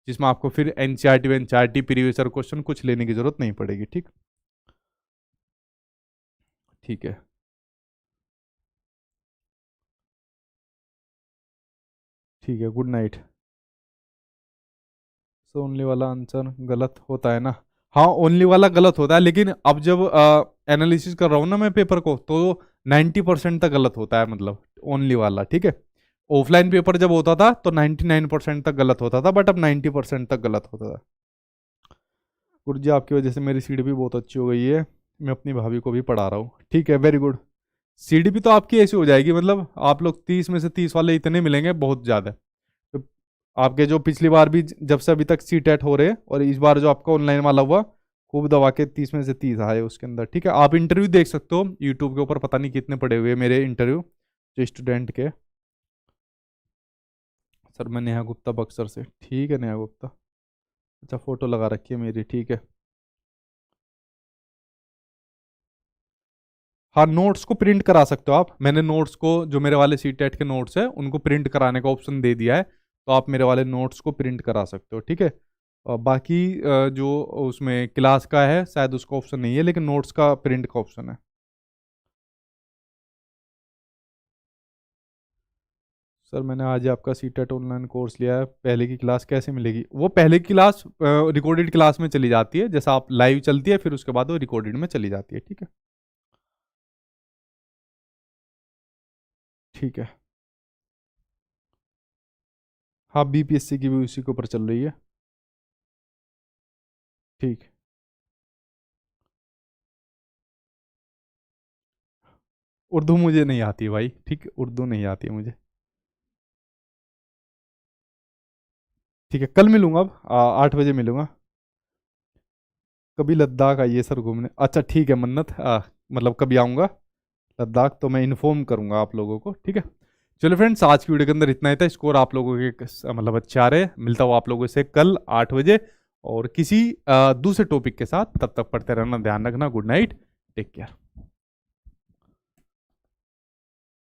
जिसमें आपको फिर एनसीईआरटी एनसीईआरटी प्रीवियस क्वेश्चन कुछ लेने की जरूरत नहीं पड़ेगी। ठीक, ठीक है, ठीक है, गुड नाइट। सो ओनली वाला आंसर गलत होता है ना? हाँ ओनली वाला गलत होता है, लेकिन अब जब एनालिसिस कर रहा हूँ ना मैं पेपर को, तो 90% तक गलत होता है, मतलब ओनली वाला। ठीक है, ऑफलाइन पेपर जब होता था तो 99% तक गलत होता था, बट अब 90% तक गलत होता था। गुरुजी आपकी वजह से मेरी सीडीपी बहुत अच्छी हो गई है, मैं अपनी भाभी को भी पढ़ा रहा हूँ। ठीक है, वेरी गुड। सीडीपी तो आपकी ऐसी हो जाएगी, मतलब आप लोग 30 में से 30 वाले इतने मिलेंगे, बहुत ज़्यादा। तो आपके जो पिछली बार भी जब से अभी तक सी टेट हो रहे हैं, और इस बार जो आपका ऑनलाइन वाला हुआ, खूब दबा के 30 में से 30 आए उसके अंदर। ठीक है, आप इंटरव्यू देख सकते हो यूट्यूब के ऊपर, पता नहीं कितने पड़े हुए हैं मेरे इंटरव्यू जो स्टूडेंट के। सर मैं नेहा गुप्ता बक्सर से। ठीक है नेहा गुप्ता, अच्छा फोटो लगा रखी है मेरी, ठीक है। हाँ, नोट्स को प्रिंट करा सकते हो आप। मैंने नोट्स को, जो मेरे वाले सी टेट के नोट्स है उनको प्रिंट कराने का ऑप्शन दे दिया है, तो आप मेरे वाले नोट्स को प्रिंट करा सकते हो। ठीक है, और बाकी जो उसमें क्लास का है शायद उसका ऑप्शन नहीं है, लेकिन नोट्स का प्रिंट का ऑप्शन है। सर मैंने आज ही आपका सी टेट ऑनलाइन कोर्स लिया है, पहले की क्लास कैसे मिलेगी? वो पहले की क्लास रिकॉर्डेड क्लास में चली जाती है, जैसा आप लाइव चलती है फिर उसके बाद वो रिकॉर्डेड में चली जाती है। ठीक है, ठीक है। हाँ, बीपीएससी की भी उसी के ऊपर चल रही है। ठीक। उर्दू मुझे नहीं आती भाई, ठीक, उर्दू नहीं आती है मुझे। ठीक है, कल मिलूंगा, अब 8 बजे मिलूंगा। कभी लद्दाख आइए सर घूमने। अच्छा ठीक है मन्नत, मतलब कभी आऊँगा लद्दाख तो मैं इन्फॉर्म करूंगा आप लोगों को। ठीक है, चलो फ्रेंड्स, आज की वीडियो के अंदर इतना ही था। स्कोर आप लोगों के मतलब अच्छे आ रहे हैं। मिलता हूँ आप लोगों से कल 8 बजे और किसी दूसरे टॉपिक के साथ। तब तक पढ़ते रहना, ध्यान रखना। Good night, take care.